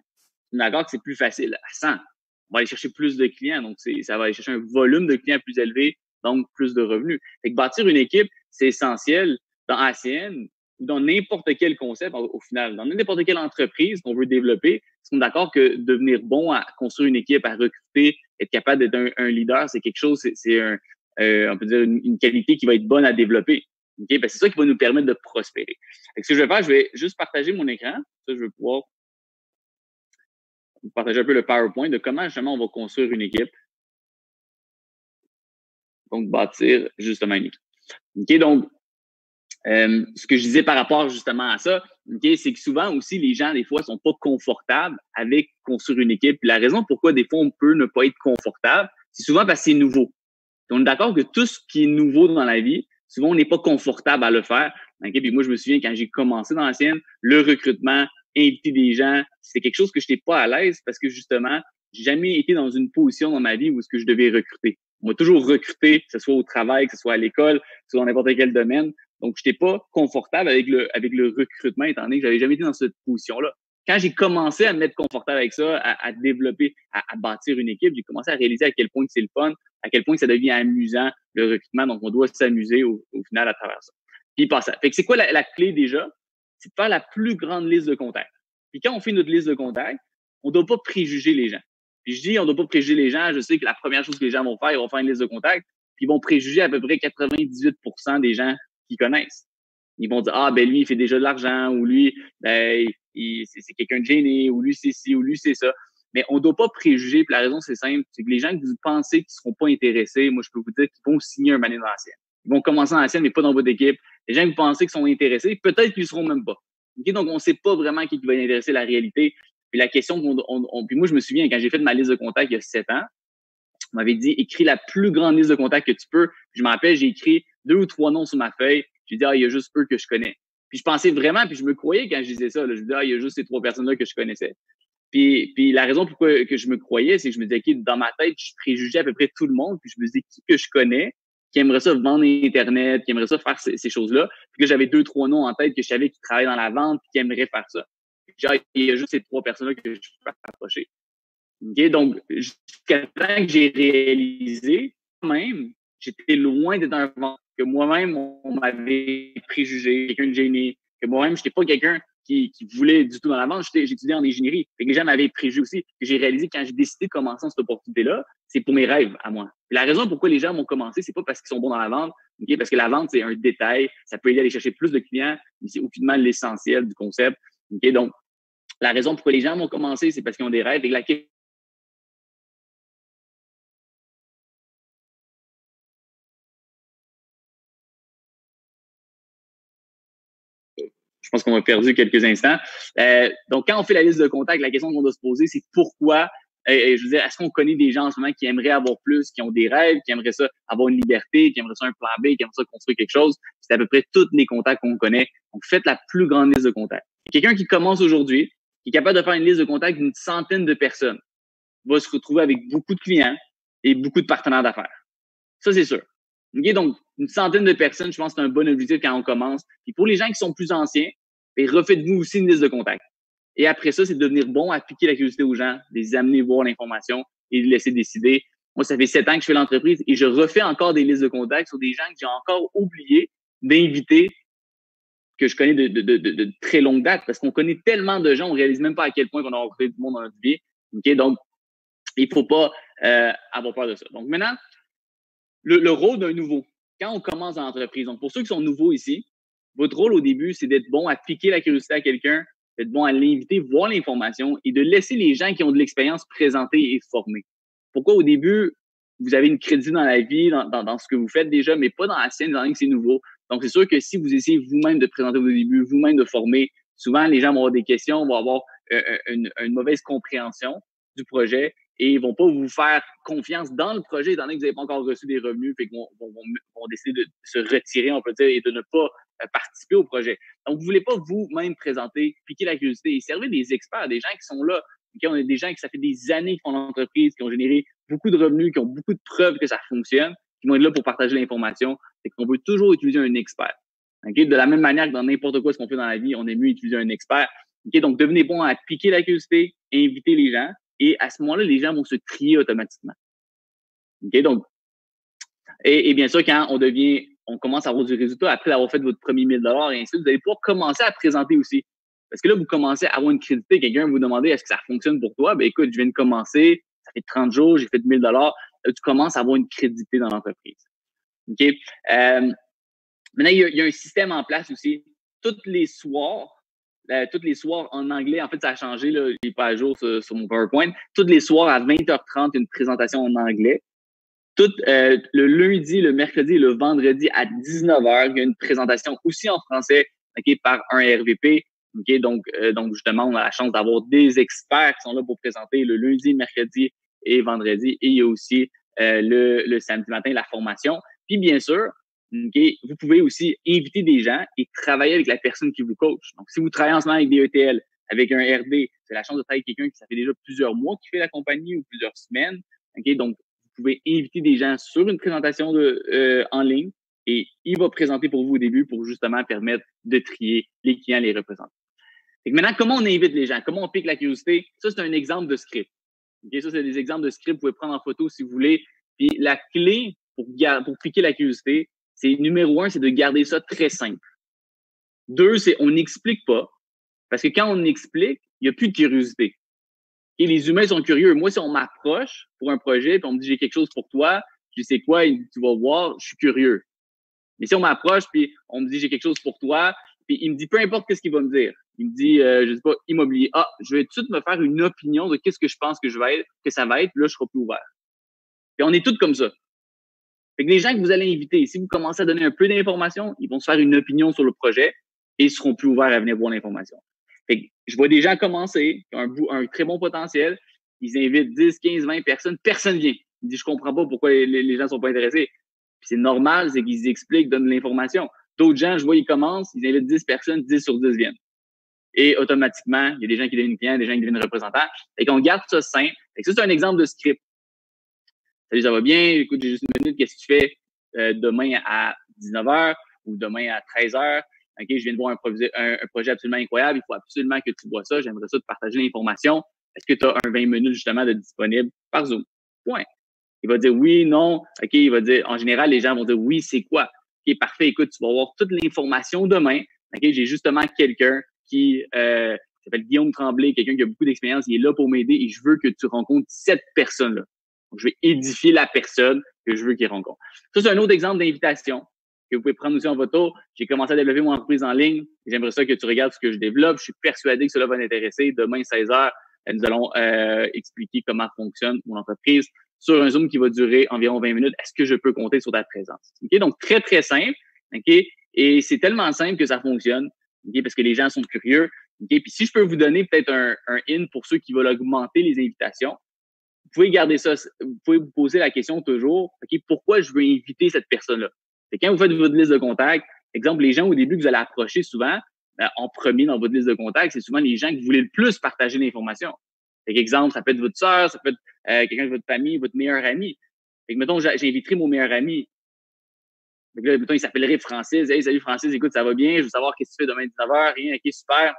On est d'accord que c'est plus facile à 100. On va aller chercher plus de clients. Donc, ça va aller chercher un volume de clients plus élevé, donc plus de revenus. Fait que bâtir une équipe, c'est essentiel dans ACN ou dans n'importe quel concept au final. Dans n'importe quelle entreprise qu'on veut développer, on est d'accord que devenir bon à construire une équipe, à recruter, être capable d'être un leader, c'est quelque chose, c'est on peut dire une qualité qui va être bonne à développer. Okay? Ben, c'est ça qui va nous permettre de prospérer. Fait que ce que je vais faire, je vais juste partager mon écran. Ça, je vais pouvoir partager un peu le PowerPoint de comment justement on va construire une équipe. Donc, bâtir justement une équipe. OK, donc, ce que je disais par rapport justement à ça, okay, c'est que souvent aussi, les gens, des fois, sont pas confortables avec construire une équipe. Puis la raison pourquoi, des fois, on peut ne pas être confortable, c'est souvent parce que c'est nouveau. Puis on est d'accord que tout ce qui est nouveau dans la vie, souvent, on n'est pas confortable à le faire. Okay? Puis moi, je me souviens, quand j'ai commencé dans l'ancienne, le recrutement, inviter des gens, c'est quelque chose que je n'étais pas à l'aise parce que justement, j'ai jamais été dans une position dans ma vie où est-ce que je devais recruter. On m'a toujours recruté, que ce soit au travail, que ce soit à l'école, que ce soit dans n'importe quel domaine. Donc, je n'étais pas confortable avec le recrutement, étant donné que j'avais jamais été dans cette position-là. Quand j'ai commencé à me mettre confortable avec ça, à développer, à bâtir une équipe, j'ai commencé à réaliser à quel point c'est le fun, à quel point ça devient amusant, le recrutement. Donc, on doit s'amuser au final à travers ça. Puis, pas ça. Fait que c'est quoi la clé déjà? C'est de faire la plus grande liste de contacts. Puis, quand on fait notre liste de contacts, on ne doit pas préjuger les gens. Puis, je dis, on ne doit pas préjuger les gens. Je sais que la première chose que les gens vont faire, ils vont faire une liste de contacts, puis ils vont préjuger à peu près 98% des gens qu'ils connaissent. Ils vont dire, ah, ben lui, il fait déjà de l'argent, ou lui, ben, c'est quelqu'un de gêné, ou lui, c'est ci, ou lui, c'est ça. Mais on ne doit pas préjuger, puis la raison, c'est simple, c'est que les gens que vous pensez qui ne seront pas intéressés, moi, je peux vous dire qu'ils vont signer un année dans l'ancienne. Ils vont commencer en ancienne, mais pas dans votre équipe. Les gens que vous pensez qui sont intéressés, peut-être qu'ils ne seront même pas. Okay? Donc, on ne sait pas vraiment qui va être intéressé, la réalité. Puis la question puis moi, je me souviens, quand j'ai fait ma liste de contacts il y a 7 ans, on m'avait dit, écris la plus grande liste de contacts que tu peux. Puis je me rappelle, j'ai écrit 2 ou 3 noms sur ma feuille. J'ai dit, il y a juste eux que je connais. Puis je pensais vraiment, puis je me croyais quand je disais ça. Là, je me disais, il y a juste ces 3 personnes-là que je connaissais. Puis la raison pourquoi que je me croyais, c'est que je me disais, OK, dans ma tête, je préjugeais à peu près tout le monde. Puis je me disais, qui que je connais, qui aimerait ça vendre Internet, qui aimerait ça faire ces choses-là. Puis là, j'avais 2, 3 noms en tête que je savais qui travaillaient dans la vente, puis qui aimeraient faire ça. Genre, il y a juste ces 3 personnes-là que je peux approcher. Okay? Donc, jusqu'à temps que j'ai réalisé, moi-même, j'étais loin d'être un vendeur, que moi-même, on m'avait préjugé, quelqu'un de gêné, que moi-même, j'étais pas quelqu'un qui voulait du tout dans la vente. J'étudiais en ingénierie. Fait que les gens m'avaient préjugé aussi. Et j'ai réalisé quand j'ai décidé de commencer cette opportunité-là, c'est pour mes rêves à moi. Et la raison pourquoi les gens m'ont commencé, c'est pas parce qu'ils sont bons dans la vente, okay? Parce que la vente, c'est un détail. Ça peut aider à aller chercher plus de clients, mais c'est aucunement l'essentiel du concept. Okay? Donc, la raison pourquoi les gens m'ont commencé, c'est parce qu'ils ont des rêves. Et la je pense qu'on a perdu quelques instants. Donc, quand on fait la liste de contacts, la question qu'on doit se poser, c'est pourquoi, je veux dire, est-ce qu'on connaît des gens en ce moment qui aimeraient avoir plus, qui ont des rêves, qui aimeraient ça avoir une liberté, qui aimeraient ça un plan B, qui aimeraient ça construire quelque chose? C'est à peu près tous les contacts qu'on connaît. Donc, faites la plus grande liste de contacts. Quelqu'un qui commence aujourd'hui, qui est capable de faire une liste de contacts d'une centaine de personnes, va se retrouver avec beaucoup de clients et beaucoup de partenaires d'affaires. Ça, c'est sûr. Okay? Donc, une centaine de personnes, je pense que c'est un bon objectif quand on commence. Puis pour les gens qui sont plus anciens, refaites-vous aussi une liste de contacts. Et après ça, c'est de devenir bon à piquer la curiosité aux gens, de les amener voir l'information et de les laisser décider. Moi, ça fait 7 ans que je fais l'entreprise et je refais encore des listes de contacts sur des gens que j'ai encore oubliés, d'invités que je connais de très longue date, parce qu'on connaît tellement de gens, on réalise même pas à quel point on a rencontré du monde dans notre vie. Okay? Donc, il faut pas avoir peur de ça. Donc, maintenant, le rôle d'un nouveau, quand on commence dans l'entreprise. Donc, pour ceux qui sont nouveaux ici, votre rôle au début, c'est d'être bon à piquer la curiosité à quelqu'un, d'être bon à l'inviter, voir l'information et de laisser les gens qui ont de l'expérience présenter et former. Pourquoi au début, vous avez une crédit dans la vie, dans ce que vous faites déjà, mais pas dans la sienne, dans que c'est nouveau. Donc, c'est sûr que si vous essayez vous-même de présenter au début, vous-même de former, souvent, les gens vont avoir des questions, vont avoir une mauvaise compréhension du projet et ils vont pas vous faire confiance dans le projet, étant donné que vous n'avez pas encore reçu des revenus, fait qu'ils vont décider de se retirer, on peut dire, et de ne pas participer au projet. Donc, vous voulez pas vous-même présenter, piquer la curiosité et servir des experts, des gens qui sont là. Okay, on a des gens qui, ça fait des années qu'ils font l'entreprise, qui ont généré beaucoup de revenus, qui ont beaucoup de preuves que ça fonctionne, qui vont être là pour partager l'information. C'est qu'on peut toujours utiliser un expert. Okay? De la même manière que dans n'importe quoi ce qu'on fait dans la vie, on aime mieux utiliser un expert. Okay? Donc, devenez bon à piquer la curiosité, inviter les gens, et à ce moment-là, les gens vont se trier automatiquement. Okay? Donc, et bien sûr, quand on commence à avoir du résultat après avoir fait votre premier 1000 $ et ainsi de suite, vous allez pouvoir commencer à présenter aussi. Parce que là, vous commencez à avoir une crédité. Quelqu'un vous demande est-ce que ça fonctionne pour toi? Ben écoute, je viens de commencer, ça fait 30 jours, j'ai fait 1000 $. Là, tu commences à avoir une crédité dans l'entreprise. OK? Maintenant, il y a un système en place aussi. Tous les soirs en anglais, en fait, ça a changé, là, il n'est pas à jour sur mon PowerPoint. Tous les soirs à 20h30, une présentation en anglais. Le lundi, le mercredi et le vendredi à 19h, il y a une présentation aussi en français, okay, par un RVP. Okay, donc, justement, on a la chance d'avoir des experts qui sont là pour présenter le lundi, mercredi et vendredi. Et il y a aussi le samedi matin, la formation. Puis, bien sûr, okay, vous pouvez aussi inviter des gens et travailler avec la personne qui vous coach. Donc, si vous travaillez en ce moment avec des ETL, avec un RD, c'est la chance de travailler avec quelqu'un qui ça fait déjà plusieurs mois qui fait la compagnie ou plusieurs semaines. Okay, donc, vous pouvez inviter des gens sur une présentation en ligne et il va présenter pour vous au début pour justement permettre de trier les clients, les représentants. Et maintenant, comment on invite les gens? Comment on pique la curiosité? Ça, c'est un exemple de script. Okay? Ça, c'est des exemples de script. Vous pouvez prendre en photo si vous voulez. Puis la clé pour piquer la curiosité, c'est numéro 1, c'est de garder ça très simple. 2, c'est on n'explique pas. Parce que quand on explique, il n'y a plus de curiosité. Et les humains sont curieux. Moi, si on m'approche pour un projet, puis on me dit j'ai quelque chose pour toi, je sais quoi, tu vas voir, je suis curieux. Mais si on m'approche, puis on me dit j'ai quelque chose pour toi, puis il me dit peu importe qu'est-ce qu'il va me dire. Il me dit, je sais pas, immobilier. Ah, je vais tout de suite me faire une opinion de qu'est-ce que je pense que ça va être, puis là, je serai plus ouvert. Et on est tous comme ça. Fait que les gens que vous allez inviter, si vous commencez à donner un peu d'informations, ils vont se faire une opinion sur le projet et ils seront plus ouverts à venir voir l'information. Fait que je vois des gens commencer, qui ont un très bon potentiel, ils invitent 10, 15, 20 personnes, personne vient. Ils disent, je comprends pas pourquoi les gens sont pas intéressés. Puis c'est normal, c'est qu'ils expliquent, donnent de l'information. D'autres gens, je vois, ils commencent, ils invitent 10 personnes, 10 sur 10 viennent. Et automatiquement, il y a des gens qui deviennent clients, des gens qui deviennent représentants. Et qu'on garde ça simple. Et ça, c'est un exemple de script. Salut, ça va bien? Écoute, j'ai juste une minute. Qu'est-ce que tu fais demain à 19h ou demain à 13h? OK, je viens de voir un projet absolument incroyable. Il faut absolument que tu vois ça. J'aimerais ça te partager l'information. Est-ce que tu as un 20 minutes justement de disponible par Zoom? Point. Il va dire oui, non. OK, il va dire, en général, les gens vont dire oui, c'est quoi? OK, parfait. Écoute, tu vas avoir toute l'information demain. OK, j'ai justement quelqu'un qui s'appelle Guillaume Tremblay, quelqu'un qui a beaucoup d'expérience. Il est là pour m'aider et je veux que tu rencontres cette personne-là. Donc, je vais édifier la personne que je veux qu'il rencontre. Ça, c'est un autre exemple d'invitation que vous pouvez prendre aussi en photo. J'ai commencé à développer mon entreprise en ligne. J'aimerais ça que tu regardes ce que je développe. Je suis persuadé que cela va t'intéresser. Demain, 16h, nous allons expliquer comment fonctionne mon entreprise sur un Zoom qui va durer environ 20 minutes. Est-ce que je peux compter sur ta présence? Okay? Donc, très, très simple. Okay? Et c'est tellement simple que ça fonctionne. Okay? Parce que les gens sont curieux. Okay? Puis si je peux vous donner peut-être un in pour ceux qui veulent augmenter les invitations, vous pouvez garder ça. Vous pouvez vous poser la question toujours, OK, pourquoi je veux inviter cette personne-là? Et quand vous faites votre liste de contacts, exemple, les gens au début que vous allez approcher souvent, en premier dans votre liste de contacts, c'est souvent les gens que vous voulez le plus partager l'information. Fait qu'exemple, ça peut être votre sœur, ça peut être quelqu'un de votre famille, votre meilleur ami. Fait que, mettons, j'inviterai mon meilleur ami. Fait que là, mettons, il s'appellerait Francis. Hey, salut Francis, écoute, ça va bien? Je veux savoir qu'est-ce que tu fais demain 19h. Rien, OK, super.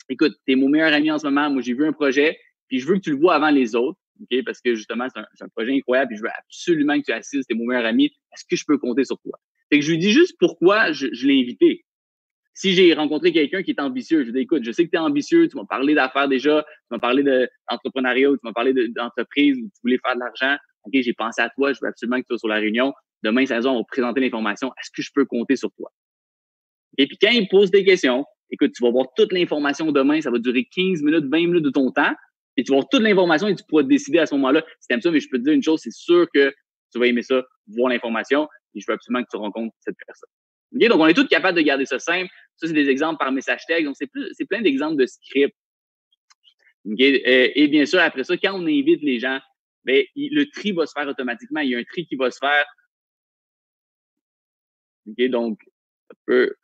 Écoute, t'es mon meilleur ami en ce moment. Moi, j'ai vu un projet, puis je veux que tu le vois avant les autres. OK? Parce que justement, c'est un projet incroyable et je veux absolument que tu assistes, t'es mon meilleur ami. Est-ce que je peux compter sur toi? Fait que je lui dis juste pourquoi je l'ai invité. Si j'ai rencontré quelqu'un qui est ambitieux, je lui dis, écoute, je sais que tu es ambitieux, tu m'as parlé d'affaires déjà, tu m'as parlé d'entrepreneuriat, tu m'as parlé d'entreprise, où tu voulais faire de l'argent. OK, j'ai pensé à toi, je veux absolument que tu sois sur la réunion. Demain, 16h, on va présenter l'information. Est-ce que je peux compter sur toi? Et puis, quand il pose des questions, écoute, tu vas voir toute l'information demain, ça va durer 15 minutes, 20 minutes de ton temps, et tu vas voir toute l'information et tu pourras décider à ce moment-là si tu aimes ça, mais je peux te dire une chose, c'est sûr que tu vas aimer ça, voir l'information, et je veux absolument que tu rencontres cette personne. Okay? Donc, on est tous capables de garder ça simple. Ça, c'est des exemples par message texte. Donc, c'est plein d'exemples de scripts. Okay? Et bien sûr, après ça, quand on invite les gens, ben, le tri va se faire automatiquement. Il y a un tri qui va se faire. Okay? Donc, ça peut...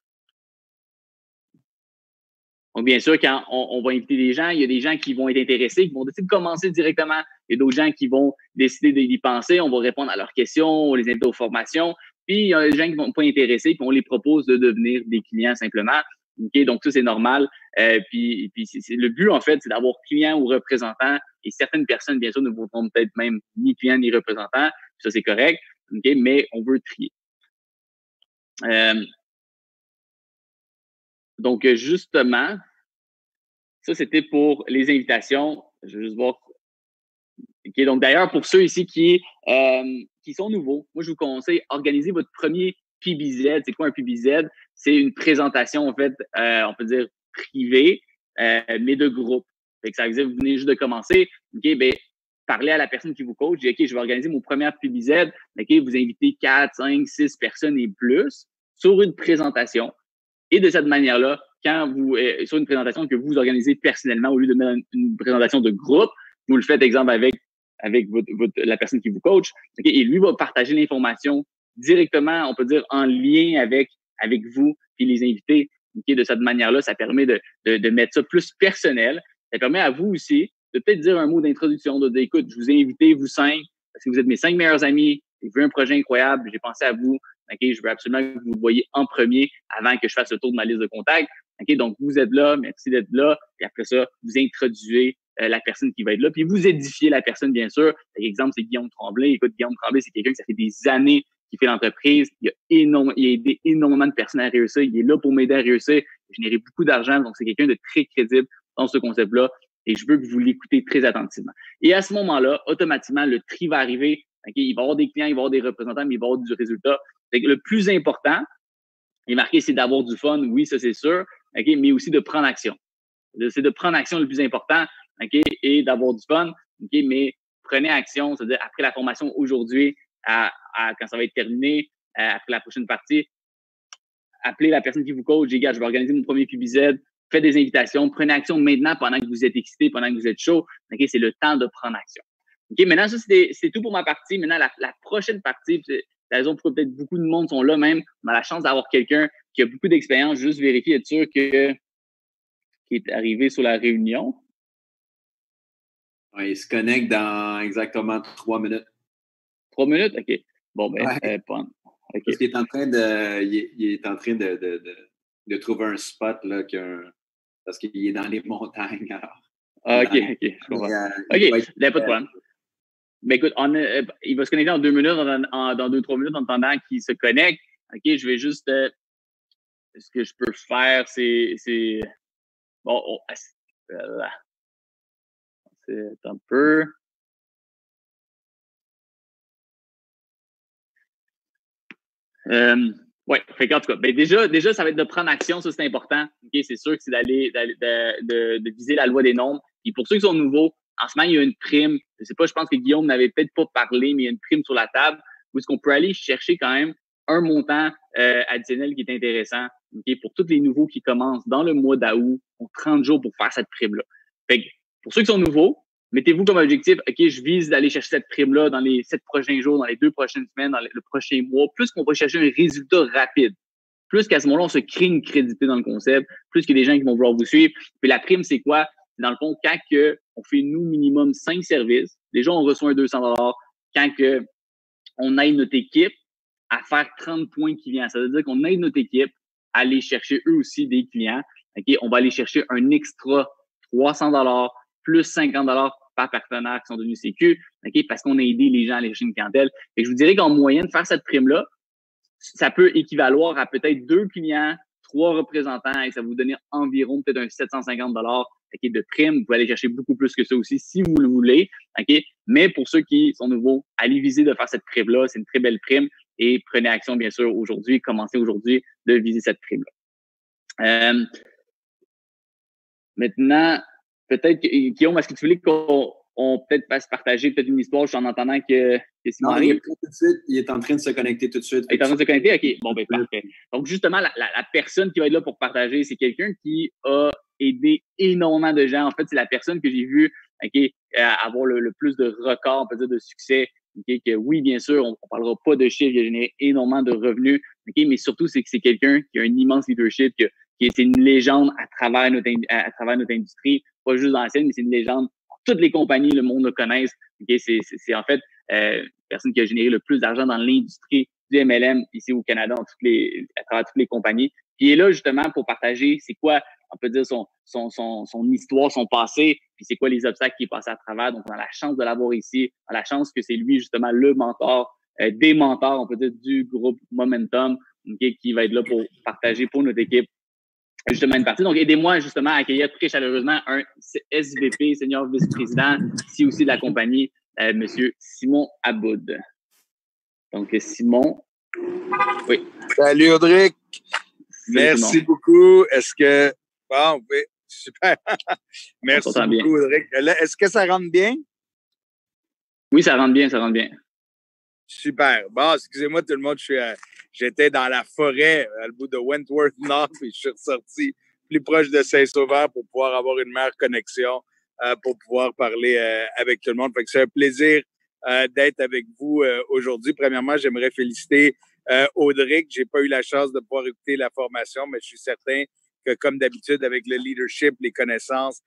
Donc, bien sûr, quand on va inviter des gens, il y a des gens qui vont être intéressés, qui vont décider de commencer directement. Il y a d'autres gens qui vont décider d'y penser. On va répondre à leurs questions, on les invite aux formations. Puis, il y a des gens qui ne vont pas intéresser, puis on les propose de devenir des clients simplement. Okay? Donc, ça, c'est normal. Puis le but, en fait, c'est d'avoir clients ou représentants. Et certaines personnes, bien sûr, ne voudront peut-être même ni clients ni représentants. Ça, c'est correct. Okay? Mais on veut trier. Donc, justement, ça, c'était pour les invitations. Je vais juste voir. Okay, donc, d'ailleurs, pour ceux ici qui sont nouveaux, moi, je vous conseille, organisez votre premier PBZ. C'est quoi un PBZ? C'est une présentation, en fait, on peut dire privée, mais de groupe. Fait que ça veut dire que vous venez juste de commencer. OK, ben, parlez à la personne qui vous coach. Dites, OK, je vais organiser mon premier PBZ. OK, vous invitez 4, 5, 6 personnes et plus sur une présentation. Et de cette manière-là, quand vous, sur une présentation que vous organisez personnellement, au lieu de mettre une présentation de groupe, vous le faites, exemple, avec la personne qui vous coach, okay, et lui va partager l'information directement, on peut dire, en lien avec vous et les invités. Okay, de cette manière-là, ça permet de mettre ça plus personnel. Ça permet à vous aussi de peut-être dire un mot d'introduction, de dire, écoute, je vous ai invité, vous 5, parce que vous êtes mes 5 meilleurs amis, j'ai vu un projet incroyable, j'ai pensé à vous. Okay, je veux absolument que vous le voyez en premier avant que je fasse le tour de ma liste de contacts. Okay, donc, vous êtes là, merci d'être là. Puis après ça, vous introduisez la personne qui va être là. Puis vous édifiez la personne, bien sûr. Par exemple, c'est Guillaume Tremblay. Écoute, Guillaume Tremblay, c'est quelqu'un qui ça fait des années qui fait l'entreprise. Il a aidé énormément de personnes à réussir. Il est là pour m'aider à réussir. Il a généré beaucoup d'argent. Donc, c'est quelqu'un de très crédible dans ce concept-là. Et je veux que vous l'écoutez très attentivement. Et à ce moment-là, automatiquement, le tri va arriver. Okay, il va y avoir des clients, il va y avoir des représentants, mais il va y avoir du résultat. Fait que le plus important, il est marqué, c'est d'avoir du fun. Oui, ça, c'est sûr. Okay, mais aussi de prendre action. C'est de prendre action le plus important. Okay, et d'avoir du fun. Okay, mais prenez action. C'est-à-dire, après la formation aujourd'hui, quand ça va être terminé, après la prochaine partie, appelez la personne qui vous coach. Les gars, je vais organiser mon premier PBZ. Faites des invitations. Prenez action maintenant pendant que vous êtes excité, pendant que vous êtes chaud. Okay, c'est le temps de prendre action. OK, maintenant, ça, c'est tout pour ma partie. Maintenant, la prochaine partie, la raison pour peut-être beaucoup de monde sont là même, on a la chance d'avoir quelqu'un qui a beaucoup d'expérience, juste vérifier, être sûr qui est arrivé sur la réunion. Ouais, il se connecte dans exactement 3 minutes. 3 minutes? OK. Bon, ben, ouais. Okay. Parce qu'il est en train de trouver un spot, là, parce qu'il est dans les montagnes, alors. OK. Je comprends. OK, il n'y a pas de problème. Ben écoute, il va se connecter en 2 minutes, dans 2-3 minutes, en attendant qu'il se connecte. OK, je vais juste... ce que je peux faire, c'est... Bon, c'est un peu... ouais, fait qu'en tout cas, ben déjà, ça va être de prendre action, ça c'est important. OK, c'est sûr que c'est de viser la loi des nombres. Et pour ceux qui sont nouveaux, en ce moment, il y a une prime. Je sais pas, je pense que Guillaume n'avait peut-être pas parlé, mais il y a une prime sur la table où est-ce qu'on peut aller chercher quand même un montant additionnel qui est intéressant. Okay, pour tous les nouveaux qui commencent dans le mois d'août, ont 30 jours pour faire cette prime-là. Fait que pour ceux qui sont nouveaux, mettez-vous comme objectif, OK, je vise d'aller chercher cette prime-là dans les 7 prochains jours, dans les 2 prochaines semaines, dans le prochain mois. Plus qu'on va chercher un résultat rapide, plus qu'à ce moment-là, on se crée une crédibilité dans le concept, plus qu'il y a des gens qui vont vouloir vous suivre. Puis la prime, c'est quoi? Dans le fond, quand on fait, nous, minimum 5 services, déjà, on reçoit un 200 $. Quand on aide notre équipe à faire 30 points clients, ça veut dire qu'on aide notre équipe à aller chercher eux aussi des clients. Okay? On va aller chercher un extra 300 $, plus 50 $ par partenaire qui sont devenus sécu, okay? Parce qu'on a aidé les gens à aller chercher une clientèle. Et je vous dirais qu'en moyenne, faire cette prime-là, ça peut équivaloir à peut-être 2 clients, 3 représentants, et ça va vous donner environ peut-être un 750 $, de prime. Vous pouvez aller chercher beaucoup plus que ça aussi si vous le voulez. Mais pour ceux qui sont nouveaux, allez viser de faire cette prime-là. C'est une très belle prime. Et prenez action, bien sûr, aujourd'hui. Commencez aujourd'hui de viser cette prime-là. Maintenant, peut-être, Guillaume, est-ce que tu voulais qu'on peut-être passe partager peut-être une histoire juste en entendant que Simon arrive? Il est prêt tout de suite. Il est en train de se connecter tout de suite. Il est en train de se connecter? OK. Bon, ben parfait. Donc, justement, la personne qui va être là pour partager, c'est quelqu'un qui a aidé énormément de gens. En fait, c'est la personne que j'ai vue avoir le plus de records, on peut dire, de succès. Que oui, bien sûr, on ne parlera pas de chiffres, il a généré énormément de revenus. Mais surtout, c'est que c'est quelqu'un qui a un immense leadership, qui est une légende à travers notre industrie, pas juste dans la scène, mais c'est une légende. Toutes les compagnies, le monde le connaissent. C'est en fait la personne qui a généré le plus d'argent dans l'industrie du MLM ici au Canada, à travers toutes les compagnies. Puis il est là justement pour partager c'est quoi, on peut dire, son histoire, son passé, puis c'est quoi les obstacles qu'il est passé à travers. Donc, on a la chance de l'avoir ici. On a la chance que c'est lui justement le mentor, des mentors, on peut dire, du groupe Momentum, qui va être là pour partager pour notre équipe justement une partie. Donc, aidez-moi justement à accueillir très chaleureusement un SVP, senior vice-président, ici aussi de la compagnie, Monsieur Simon Aboud. Donc, Simon, oui. Salut Audric. Merci beaucoup. Est-ce que... Bon, oui, super. Merci beaucoup, Audric. Est-ce que ça rentre bien? Oui, ça rentre bien, ça rentre bien. Super. Bon, excusez-moi tout le monde, j'étais dans la forêt, à le bout de Wentworth Nord, puis je suis ressorti plus proche de Saint-Sauveur pour pouvoir avoir une meilleure connexion, pour pouvoir parler avec tout le monde. Fait que c'est un plaisir d'être avec vous aujourd'hui. Premièrement, j'aimerais féliciter Audric. J'ai pas eu la chance de pouvoir écouter la formation, mais je suis certain que, comme d'habitude, avec le leadership, les connaissances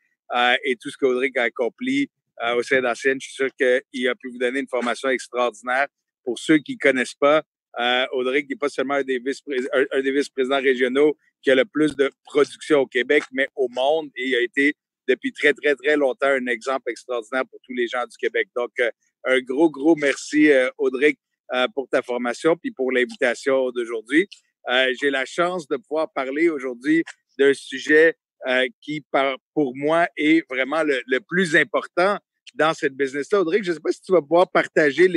et tout ce qu'Audric a accompli au sein d'ACN, je suis sûr qu'il a pu vous donner une formation extraordinaire. Pour ceux qui ne connaissent pas, Audric n'est pas seulement un des vice-présidents régionaux qui a le plus de production au Québec, mais au monde, et il a été depuis très, très, très longtemps un exemple extraordinaire pour tous les gens du Québec. Donc, un gros merci, Audric, pour ta formation puis pour l'invitation d'aujourd'hui. J'ai la chance de pouvoir parler aujourd'hui d'un sujet qui, pour moi, est vraiment le plus important dans cette business-là. Audric, je ne sais pas si tu vas pouvoir partager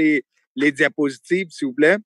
les diapositives, s'il vous plaît.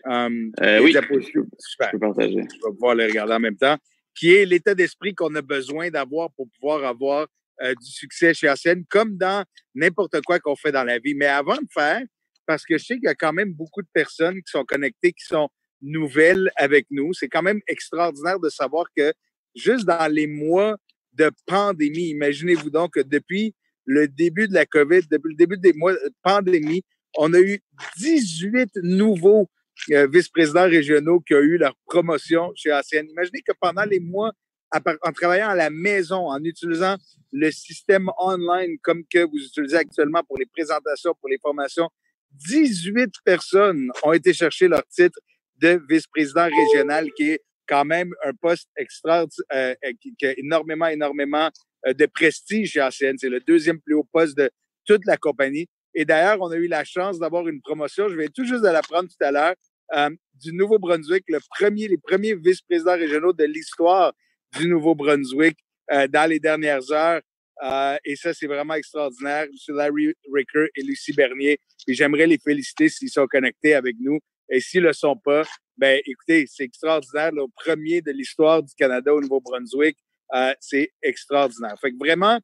Oui, diapositives. Super. Je peux partager. Je vais pouvoir les regarder en même temps. Qui est l'état d'esprit qu'on a besoin d'avoir pour pouvoir avoir du succès chez ACN, comme dans n'importe quoi qu'on fait dans la vie. Mais avant de faire, parce que je sais qu'il y a quand même beaucoup de personnes qui sont connectées, qui sont nouvelles avec nous, c'est quand même extraordinaire de savoir que juste dans les mois de pandémie, imaginez-vous donc que depuis le début de la COVID, depuis le début des mois de pandémie, on a eu 18 nouveaux vice-présidents régionaux qui ont eu leur promotion chez ACN. Imaginez que pendant les mois, en travaillant à la maison, en utilisant le système online comme que vous utilisez actuellement pour les présentations, pour les formations, 18 personnes ont été chercher leur titre de vice-président régional, qui est quand même un poste extraordinaire, qui a énormément de prestige chez ACN. C'est le deuxième plus haut poste de toute la compagnie. Et d'ailleurs, on a eu la chance d'avoir une promotion, je vais tout juste de la prendre tout à l'heure, du Nouveau-Brunswick, les premiers vice-présidents régionaux de l'histoire du Nouveau-Brunswick dans les dernières heures. Et ça, c'est vraiment extraordinaire. M. Larry Ricker et Lucie Bernier. Et j'aimerais les féliciter s'ils sont connectés avec nous. Et s'ils ne le sont pas, ben écoutez, c'est extraordinaire. Le premier de l'histoire du Canada au Nouveau-Brunswick, c'est extraordinaire. Fait que vraiment,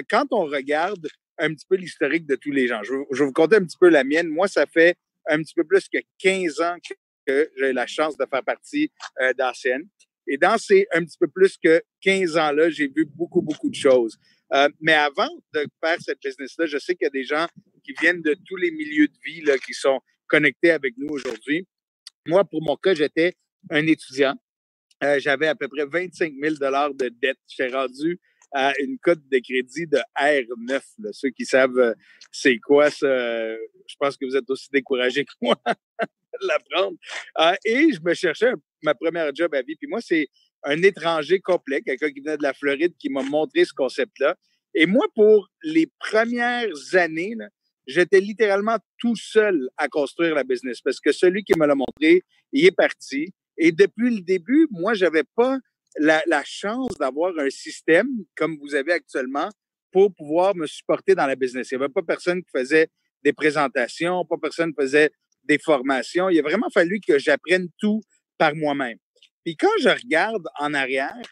quand on regarde un petit peu l'historique de tous les gens, je vais vous conter un petit peu la mienne. Moi, ça fait un petit peu plus que 15 ans que j'ai la chance de faire partie d'ACN. Et dans ces un petit peu plus que 15 ans-là, j'ai vu beaucoup de choses. Mais avant de faire cette business-là, je sais qu'il y a des gens qui viennent de tous les milieux de vie là, qui sont connectés avec nous aujourd'hui. Moi, pour mon cas, j'étais un étudiant. J'avais à peu près 25 000 $ de dette. J'étais rendu à une cote de crédit de R9. Là. Ceux qui savent c'est quoi ça, je pense que vous êtes aussi découragés que moi de l'apprendre. Et je me cherchais ma première job à vie. Puis moi, c'est un étranger complet, quelqu'un qui venait de la Floride qui m'a montré ce concept-là. Et moi, pour les premières années, là, j'étais littéralement tout seul à construire la business parce que celui qui me l'a montré, il est parti. Et depuis le début, moi, j'avais pas la chance d'avoir un système comme vous avez actuellement pour pouvoir me supporter dans la business. Il n'y avait pas personne qui faisait des présentations, pas personne qui faisait des formations. Il a vraiment fallu que j'apprenne tout par moi-même. Puis quand je regarde en arrière,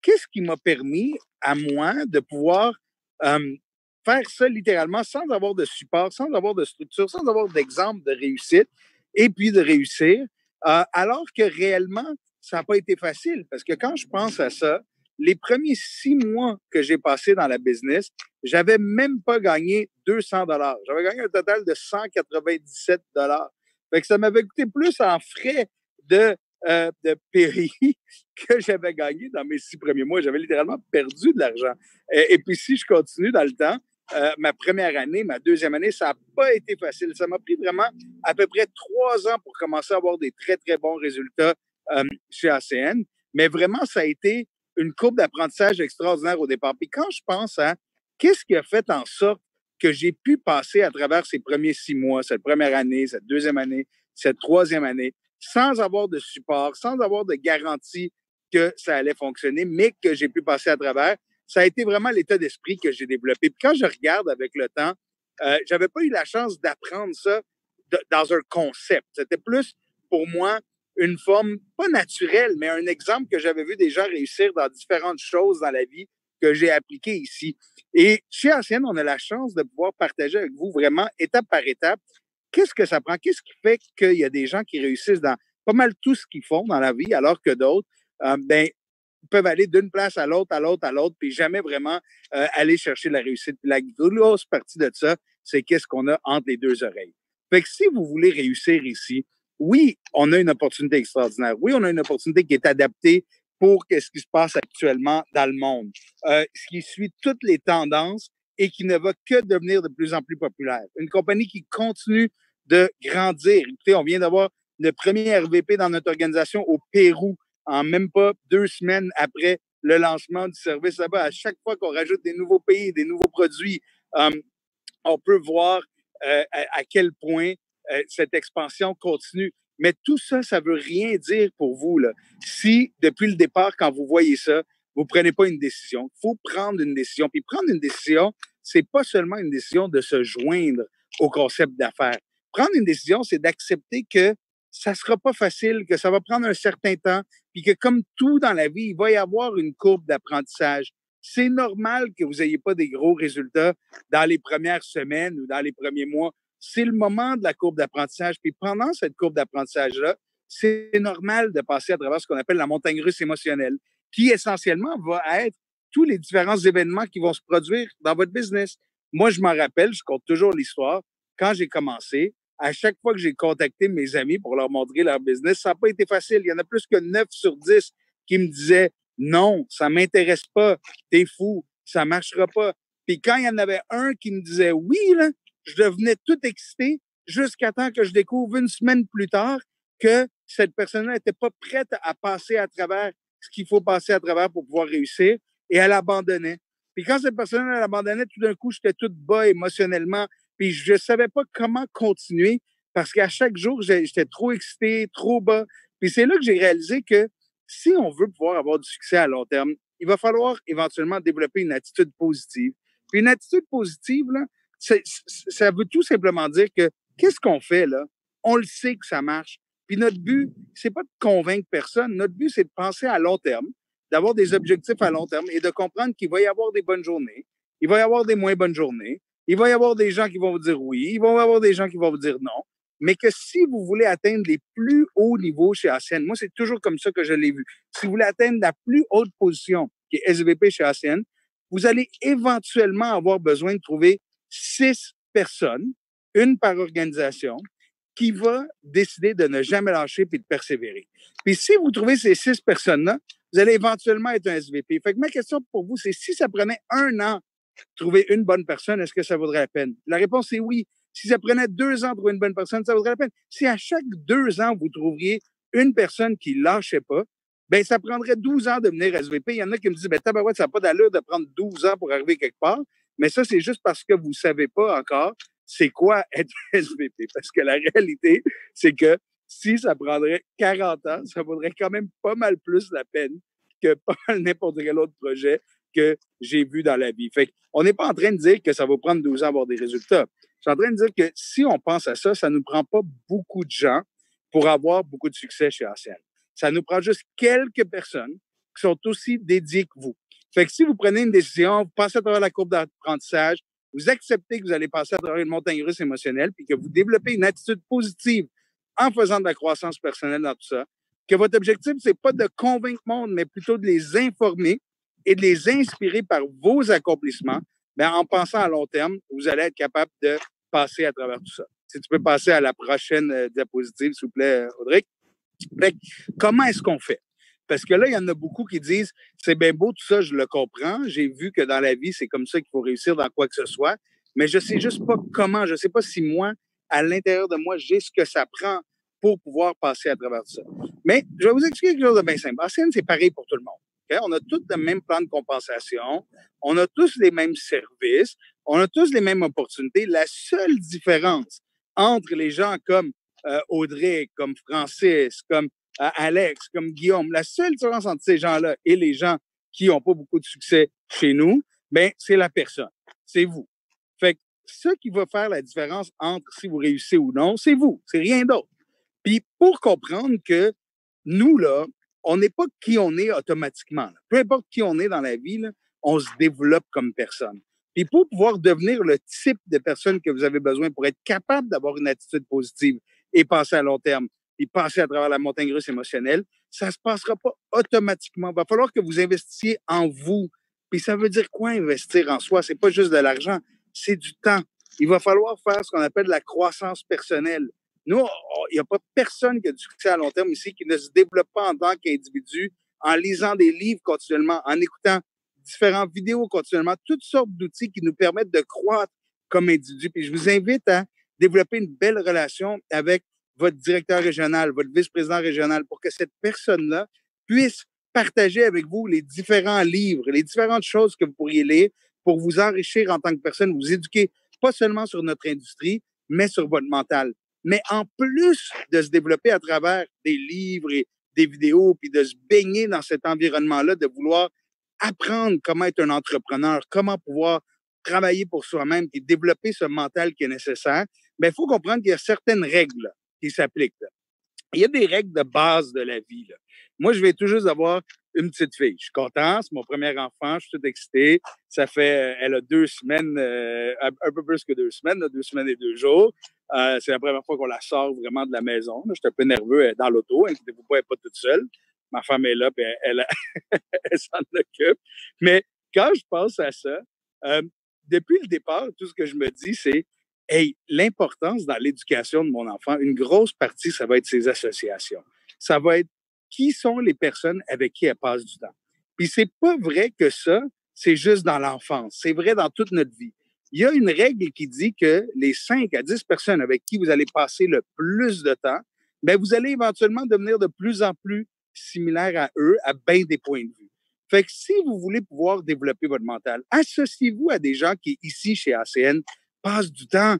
qu'est-ce qui m'a permis à moi de pouvoir faire ça littéralement sans avoir de support, sans avoir de structure, sans avoir d'exemple de réussite et puis de réussir, alors que réellement, ça n'a pas été facile. Parce que quand je pense à ça, les premiers 6 mois que j'ai passés dans la business, j'avais même pas gagné 200 $. J'avais gagné un total de 197 $. Fait que ça m'avait coûté plus en frais de péri que j'avais gagné dans mes 6 premiers mois. J'avais littéralement perdu de l'argent. Et puis, si je continue dans le temps, ma première année, ma deuxième année, ça n'a pas été facile. Ça m'a pris vraiment à peu près 3 ans pour commencer à avoir des très, très bons résultats chez ACN. Mais vraiment, ça a été une courbe d'apprentissage extraordinaire au départ. Puis quand je pense à qu'est-ce qui a fait en sorte que j'ai pu passer à travers ces premiers 6 mois, cette première année, cette deuxième année, cette troisième année, sans avoir de support, sans avoir de garantie que ça allait fonctionner, mais que j'ai pu passer à travers, ça a été vraiment l'état d'esprit que j'ai développé. Puis quand je regarde avec le temps, j'avais pas eu la chance d'apprendre ça dans un concept. C'était plus, pour moi, une forme, pas naturelle, mais un exemple que j'avais vu des gens réussir dans différentes choses dans la vie que j'ai appliqué ici. Et chez ACN, on a la chance de pouvoir partager avec vous vraiment étape par étape qu'est-ce que ça prend, qu'est-ce qui fait qu'il y a des gens qui réussissent dans pas mal tout ce qu'ils font dans la vie, alors que d'autres, peuvent aller d'une place à l'autre, à l'autre, à l'autre, puis jamais vraiment aller chercher la réussite. La grosse partie de ça, c'est qu'est-ce qu'on a entre les deux oreilles. Fait que si vous voulez réussir ici, oui, on a une opportunité extraordinaire. Oui, on a une opportunité qui est adaptée pour ce qui se passe actuellement dans le monde, ce qui suit toutes les tendances et qui ne va que devenir de plus en plus populaire. Une compagnie qui continue de grandir. Écoutez, on vient d'avoir le premier RVP dans notre organisation au Pérou en même pas 2 semaines après le lancement du service là-bas. À chaque fois qu'on rajoute des nouveaux pays, des nouveaux produits, on peut voir à quel point cette expansion continue. Mais tout ça, ça veut rien dire pour vous, là. Si, depuis le départ, quand vous voyez ça, vous prenez pas une décision. Il faut prendre une décision. Puis prendre une décision, c'est pas seulement une décision de se joindre au concept d'affaires. Prendre une décision, c'est d'accepter que ça sera pas facile, que ça va prendre un certain temps, puis que comme tout dans la vie, il va y avoir une courbe d'apprentissage. C'est normal que vous n'ayez pas des gros résultats dans les premières semaines ou dans les premiers mois. C'est le moment de la courbe d'apprentissage. Puis pendant cette courbe d'apprentissage-là, c'est normal de passer à travers ce qu'on appelle la montagne russe émotionnelle, qui essentiellement va être tous les différents événements qui vont se produire dans votre business. Moi, je m'en rappelle, je compte toujours l'histoire. Quand j'ai commencé, à chaque fois que j'ai contacté mes amis pour leur montrer leur business, ça n'a pas été facile. Il y en a plus que 9 sur 10 qui me disaient « Non, ça ne m'intéresse pas, t'es fou, ça ne marchera pas ». Puis quand il y en avait un qui me disait « Oui », là, je devenais tout excité jusqu'à temps que je découvre 1 semaine plus tard que cette personne-là n'était pas prête à passer à travers ce qu'il faut passer à travers pour pouvoir réussir et elle abandonnait. Puis quand cette personne-là abandonnait, tout d'un coup, j'étais tout bas émotionnellement. Puis je savais pas comment continuer parce qu'à chaque jour, j'étais trop excité, trop bas. Puis c'est là que j'ai réalisé que si on veut pouvoir avoir du succès à long terme, il va falloir éventuellement développer une attitude positive. Puis une attitude positive, là, ça veut tout simplement dire que qu'est-ce qu'on fait là? On le sait que ça marche. Puis notre but, c'est pas de convaincre personne. Notre but, c'est de penser à long terme, d'avoir des objectifs à long terme et de comprendre qu'il va y avoir des bonnes journées, il va y avoir des moins bonnes journées. Il va y avoir des gens qui vont vous dire oui, il va y avoir des gens qui vont vous dire non, mais que si vous voulez atteindre les plus hauts niveaux chez ACN, moi, c'est toujours comme ça que je l'ai vu. Si vous voulez atteindre la plus haute position, qui est SVP chez ACN, vous allez éventuellement avoir besoin de trouver 6 personnes, une par organisation, qui va décider de ne jamais lâcher puis de persévérer. Puis si vous trouvez ces 6 personnes-là, vous allez éventuellement être un SVP. Fait que ma question pour vous, c'est si ça prenait 1 an trouver une bonne personne, est-ce que ça vaudrait la peine? La réponse est oui. Si ça prenait 2 ans de trouver une bonne personne, ça vaudrait la peine. Si à chaque 2 ans, vous trouveriez une personne qui ne lâchait pas, ben ça prendrait 12 ans de devenir SVP. Il y en a qui me disent, ben tabarouette, ça n'a pas d'allure de prendre 12 ans pour arriver quelque part. Mais ça, c'est juste parce que vous ne savez pas encore c'est quoi être SVP? Parce que la réalité, c'est que si ça prendrait 40 ans, ça vaudrait quand même pas mal plus la peine que pas mal n'importe quel autre projet que j'ai vu dans la vie. Fait qu'on n'est pas en train de dire que ça va prendre 12 ans à avoir des résultats. Je suis en train de dire que si on pense à ça, ça ne nous prend pas beaucoup de gens pour avoir beaucoup de succès chez ACN. Ça nous prend juste quelques personnes qui sont aussi dédiées que vous. Fait que si vous prenez une décision, vous passez à travers la courbe d'apprentissage, vous acceptez que vous allez passer à travers une montagne russe émotionnelle, puis que vous développez une attitude positive en faisant de la croissance personnelle dans tout ça, que votre objectif, c'est pas de convaincre le monde, mais plutôt de les informer et de les inspirer par vos accomplissements, bien, en pensant à long terme, vous allez être capable de passer à travers tout ça. Si tu peux passer à la prochaine diapositive, s'il vous plaît, Audrey. Fait, comment est-ce qu'on fait? Parce que là, il y en a beaucoup qui disent, c'est bien beau tout ça, je le comprends, j'ai vu que dans la vie, c'est comme ça qu'il faut réussir dans quoi que ce soit, mais je sais juste pas comment, je sais pas si moi, à l'intérieur de moi, j'ai ce que ça prend pour pouvoir passer à travers tout ça. Mais je vais vous expliquer quelque chose de bien simple. ACN, c'est pareil pour tout le monde. Okay? On a tous le même plan de compensation, on a tous les mêmes services, on a tous les mêmes opportunités. La seule différence entre les gens comme Audrey, comme Francis, comme Alex, comme Guillaume, la seule différence entre ces gens-là et les gens qui n'ont pas beaucoup de succès chez nous, ben, c'est la personne. C'est vous. Fait que ce qui va faire la différence entre si vous réussissez ou non, c'est vous. C'est rien d'autre. Puis pour comprendre que nous, là, on n'est pas qui on est automatiquement. Là. Peu importe qui on est dans la vie, là, on se développe comme personne. Puis pour pouvoir devenir le type de personne que vous avez besoin pour être capable d'avoir une attitude positive et penser à long terme, puis passer à travers la montagne russe émotionnelle, ça ne se passera pas automatiquement. Il va falloir que vous investissiez en vous. Puis ça veut dire quoi investir en soi? C'est pas juste de l'argent, c'est du temps. Il va falloir faire ce qu'on appelle la croissance personnelle. Nous, il n'y a pas personne qui a du succès à long terme ici qui ne se développe pas en tant qu'individu en lisant des livres continuellement, en écoutant différentes vidéos continuellement, toutes sortes d'outils qui nous permettent de croître comme individu. Puis je vous invite à développer une belle relation avec votre directeur régional, votre vice-président régional, pour que cette personne-là puisse partager avec vous les différents livres, les différentes choses que vous pourriez lire pour vous enrichir en tant que personne, vous éduquer pas seulement sur notre industrie, mais sur votre mental. Mais en plus de se développer à travers des livres et des vidéos, puis de se baigner dans cet environnement-là, de vouloir apprendre comment être un entrepreneur, comment pouvoir travailler pour soi-même, puis développer ce mental qui est nécessaire, mais il faut comprendre qu'il y a certaines règles qui s'appliquent. Là. Il y a des règles de base de la vie. Là. Moi, je vais tout juste avoir une petite fille. Je suis content, c'est mon premier enfant, je suis tout excité. Ça fait, elle a 2 semaines, un peu plus que 2 semaines, là, 2 semaines et 2 jours. C'est la première fois qu'on la sort vraiment de la maison. Je suis un peu nerveux, elle est dans l'auto, inquiétez-vous pas, elle n'est pas toute seule. Ma femme est là, puis elle s'en occupe. Mais quand je pense à ça, depuis le départ, tout ce que je me dis, c'est hey, l'importance dans l'éducation de mon enfant, une grosse partie, ça va être ses associations. Ça va être qui sont les personnes avec qui elle passe du temps. Puis c'est pas vrai que ça, c'est juste dans l'enfance. C'est vrai dans toute notre vie. Il y a une règle qui dit que les 5 à 10 personnes avec qui vous allez passer le plus de temps, bien, vous allez éventuellement devenir de plus en plus similaire à eux à bien des points de vue. Fait que si vous voulez pouvoir développer votre mental, associez-vous à des gens qui, ici, chez ACN, passent du temps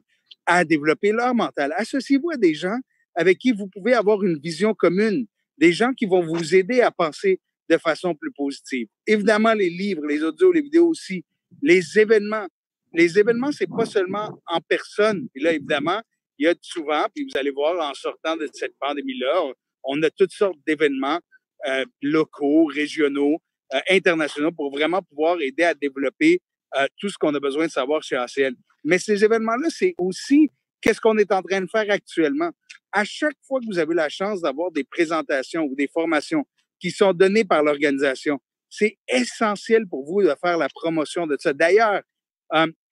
à développer leur mental. Associez-vous à des gens avec qui vous pouvez avoir une vision commune, des gens qui vont vous aider à penser de façon plus positive. Évidemment, les livres, les audios, les vidéos aussi, les événements. Les événements, c'est pas seulement en personne. Puis là, évidemment, il y a souvent, puis vous allez voir, en sortant de cette pandémie-là, on a toutes sortes d'événements locaux, régionaux, internationaux pour vraiment pouvoir aider à développer tout ce qu'on a besoin de savoir chez ACN. Mais ces événements-là, c'est aussi qu'est-ce qu'on est en train de faire actuellement. À chaque fois que vous avez la chance d'avoir des présentations ou des formations qui sont données par l'organisation, c'est essentiel pour vous de faire la promotion de ça. D'ailleurs,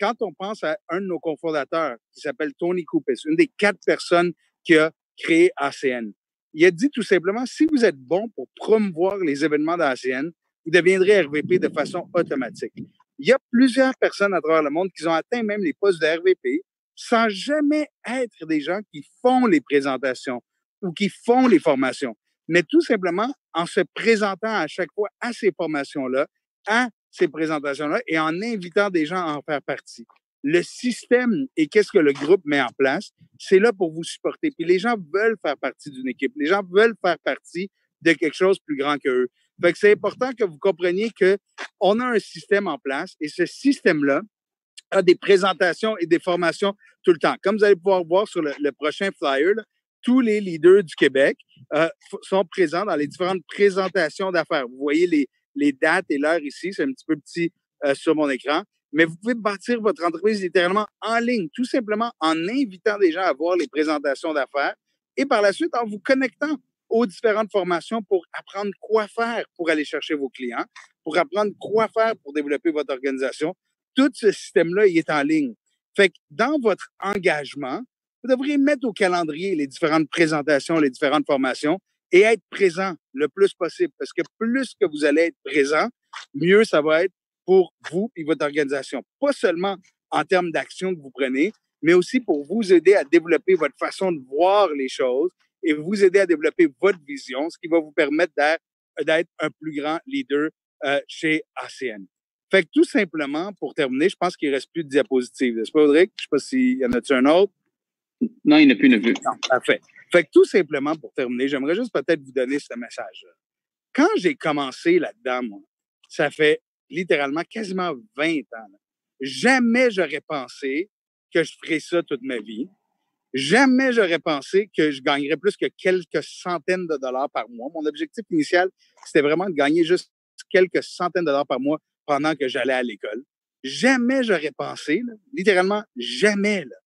quand on pense à un de nos cofondateurs qui s'appelle Tony Coupes, une des 4 personnes qui a créé ACN, il a dit tout simplement, si vous êtes bon pour promouvoir les événements d'ACN, vous deviendrez RVP de façon automatique. Il y a plusieurs personnes à travers le monde qui ont atteint même les postes de RVP sans jamais être des gens qui font les présentations ou qui font les formations, mais tout simplement en se présentant à chaque fois à ces formations-là, à ces présentations-là et en invitant des gens à en faire partie. le système et qu'est-ce que le groupe met en place, c'est là pour vous supporter. Puis les gens veulent faire partie d'une équipe. Les gens veulent faire partie de quelque chose de plus grand qu'eux. Fait que c'est important que vous compreniez qu'on a un système en place et ce système-là a des présentations et des formations tout le temps. Comme vous allez pouvoir voir sur le prochain flyer, là, tous les leaders du Québec sont présents dans les différentes présentations d'affaires. Vous voyez les dates et l'heure ici, c'est un petit peu petit sur mon écran, mais vous pouvez bâtir votre entreprise littéralement en ligne, tout simplement en invitant des gens à voir les présentations d'affaires et par la suite en vous connectant aux différentes formations pour apprendre quoi faire pour aller chercher vos clients, pour apprendre quoi faire pour développer votre organisation. Tout ce système-là, il est en ligne. Fait que dans votre engagement, vous devriez mettre au calendrier les différentes présentations, les différentes formations et être présent le plus possible. Parce que plus que vous allez être présent, mieux ça va être pour vous et votre organisation. Pas seulement en termes d'action que vous prenez, mais aussi pour vous aider à développer votre façon de voir les choses et vous aider à développer votre vision, ce qui va vous permettre d'être un plus grand leader chez ACN. Fait que tout simplement, pour terminer, je pense qu'il ne reste plus de diapositives. N'est-ce pas, Audrey? Je ne sais pas s'il y en a-tu un autre. Non, il n'y en a plus, Non, parfait. Fait que tout simplement, pour terminer, j'aimerais juste peut-être vous donner ce message-là. Quand j'ai commencé là-dedans, moi, ça fait littéralement quasiment 20 ans. Là. Jamais j'aurais pensé que je ferais ça toute ma vie. Jamais j'aurais pensé que je gagnerais plus que quelques centaines de dollars par mois. Mon objectif initial, c'était vraiment de gagner juste quelques centaines de dollars par mois pendant que j'allais à l'école. Jamais j'aurais pensé, là, littéralement jamais, là,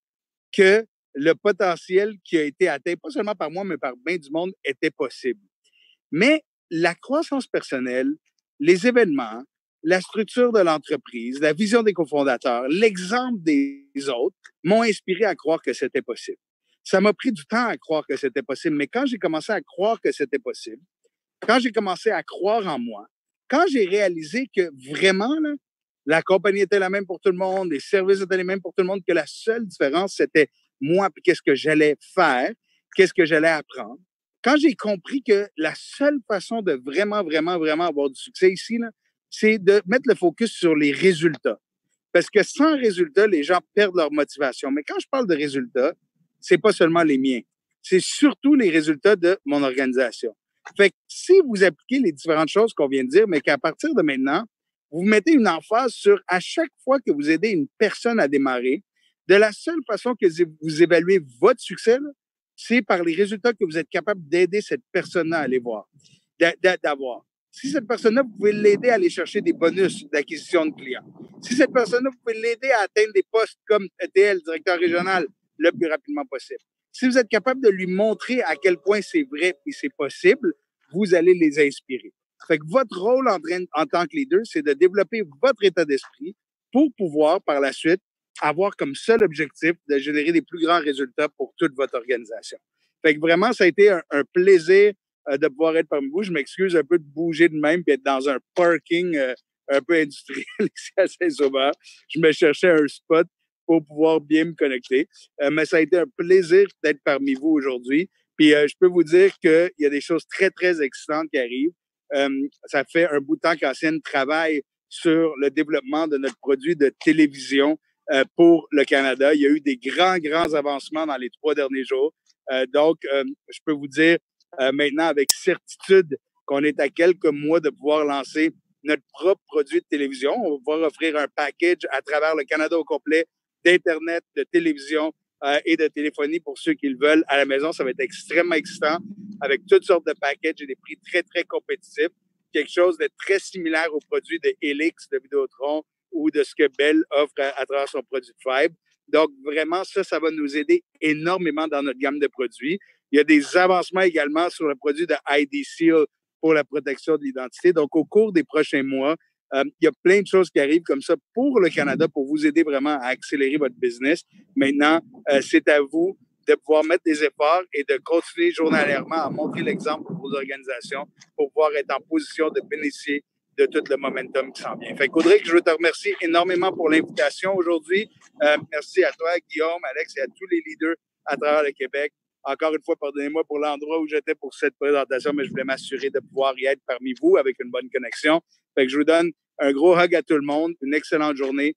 que le potentiel qui a été atteint, pas seulement par moi, mais par bien du monde, était possible. Mais la croissance personnelle, les événements, la structure de l'entreprise, la vision des cofondateurs, l'exemple des autres m'ont inspiré à croire que c'était possible. Ça m'a pris du temps à croire que c'était possible, mais quand j'ai commencé à croire que c'était possible, quand j'ai commencé à croire en moi, quand j'ai réalisé que vraiment, là, la compagnie était la même pour tout le monde, les services étaient les mêmes pour tout le monde, que la seule différence, c'était moi, puis qu'est-ce que j'allais faire, qu'est-ce que j'allais apprendre. Quand j'ai compris que la seule façon de vraiment, vraiment, vraiment avoir du succès ici, là, c'est de mettre le focus sur les résultats. Parce que sans résultats, les gens perdent leur motivation. Mais quand je parle de résultats, c'est pas seulement les miens. C'est surtout les résultats de mon organisation. Fait que si vous appliquez les différentes choses qu'on vient de dire, mais qu'à partir de maintenant, vous mettez une emphase sur à chaque fois que vous aidez une personne à démarrer, de la seule façon que vous évaluez votre succès, là, c'est par les résultats que vous êtes capable d'aider cette personne-là à aller voir, d'avoir. Si cette personne-là, vous pouvez l'aider à aller chercher des bonus d'acquisition de clients. Si cette personne-là, vous pouvez l'aider à atteindre des postes comme ETL, directeur régional, le plus rapidement possible. Si vous êtes capable de lui montrer à quel point c'est vrai et c'est possible, vous allez les inspirer. Fait que votre rôle en tant que leader, c'est de développer votre état d'esprit pour pouvoir, par la suite, avoir comme seul objectif de générer des plus grands résultats pour toute votre organisation. Fait que vraiment, ça a été un plaisir de pouvoir être parmi vous. Je m'excuse un peu de bouger de même et être dans un parking un peu industriel ici à Saint-Sauveur. Je me cherchais un spot pour pouvoir bien me connecter. Mais ça a été un plaisir d'être parmi vous aujourd'hui. Puis je peux vous dire qu'il y a des choses très, très excitantes qui arrivent. Ça fait un bout de temps qu'ACN travaille sur le développement de notre produit de télévision pour le Canada. Il y a eu des grands, grands avancements dans les 3 derniers jours. Donc, je peux vous dire maintenant avec certitude qu'on est à quelques mois de pouvoir lancer notre propre produit de télévision. On va pouvoir offrir un package à travers le Canada au complet d'Internet, de télévision et de téléphonie pour ceux qui le veulent à la maison. Ça va être extrêmement excitant avec toutes sortes de packages et des prix très, très compétitifs. Quelque chose de très similaire aux produits de Helix, de Vidéotron ou de ce que Bell offre à travers son produit de fibre. Donc, vraiment, ça va nous aider énormément dans notre gamme de produits. Il y a des avancements également sur le produit de ID Seal pour la protection de l'identité. Donc, au cours des prochains mois, il y a plein de choses qui arrivent comme ça pour le Canada pour vous aider vraiment à accélérer votre business. Maintenant, c'est à vous de pouvoir mettre des efforts et de continuer journalièrement à montrer l'exemple pour vos organisations pour pouvoir être en position de bénéficier de tout le momentum qui s'en vient. Fait qu'Audrey, je veux te remercier énormément pour l'invitation aujourd'hui. Merci à toi, Guillaume, Alex et à tous les leaders à travers le Québec. Encore une fois, pardonnez-moi pour l'endroit où j'étais pour cette présentation, mais je voulais m'assurer de pouvoir y être parmi vous avec une bonne connexion. Fait que je vous donne un gros hug à tout le monde, une excellente journée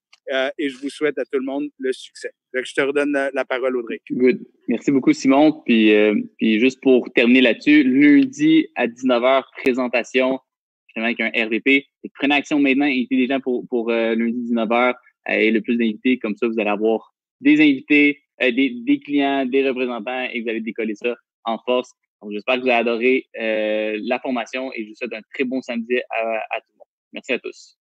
et je vous souhaite à tout le monde le succès. Donc, je te redonne la parole, Audrey. Good. Merci beaucoup, Simon. Puis juste pour terminer là-dessus, lundi à 19h, présentation justement avec un RVP. Prenez action maintenant, invitez des gens pour lundi 19h et le plus d'invités. Comme ça, vous allez avoir des invités, des clients, des représentants et vous allez décoller ça en force. Donc, j'espère que vous allez adorer la formation et je vous souhaite un très bon samedi à tout le monde. Merci à tous.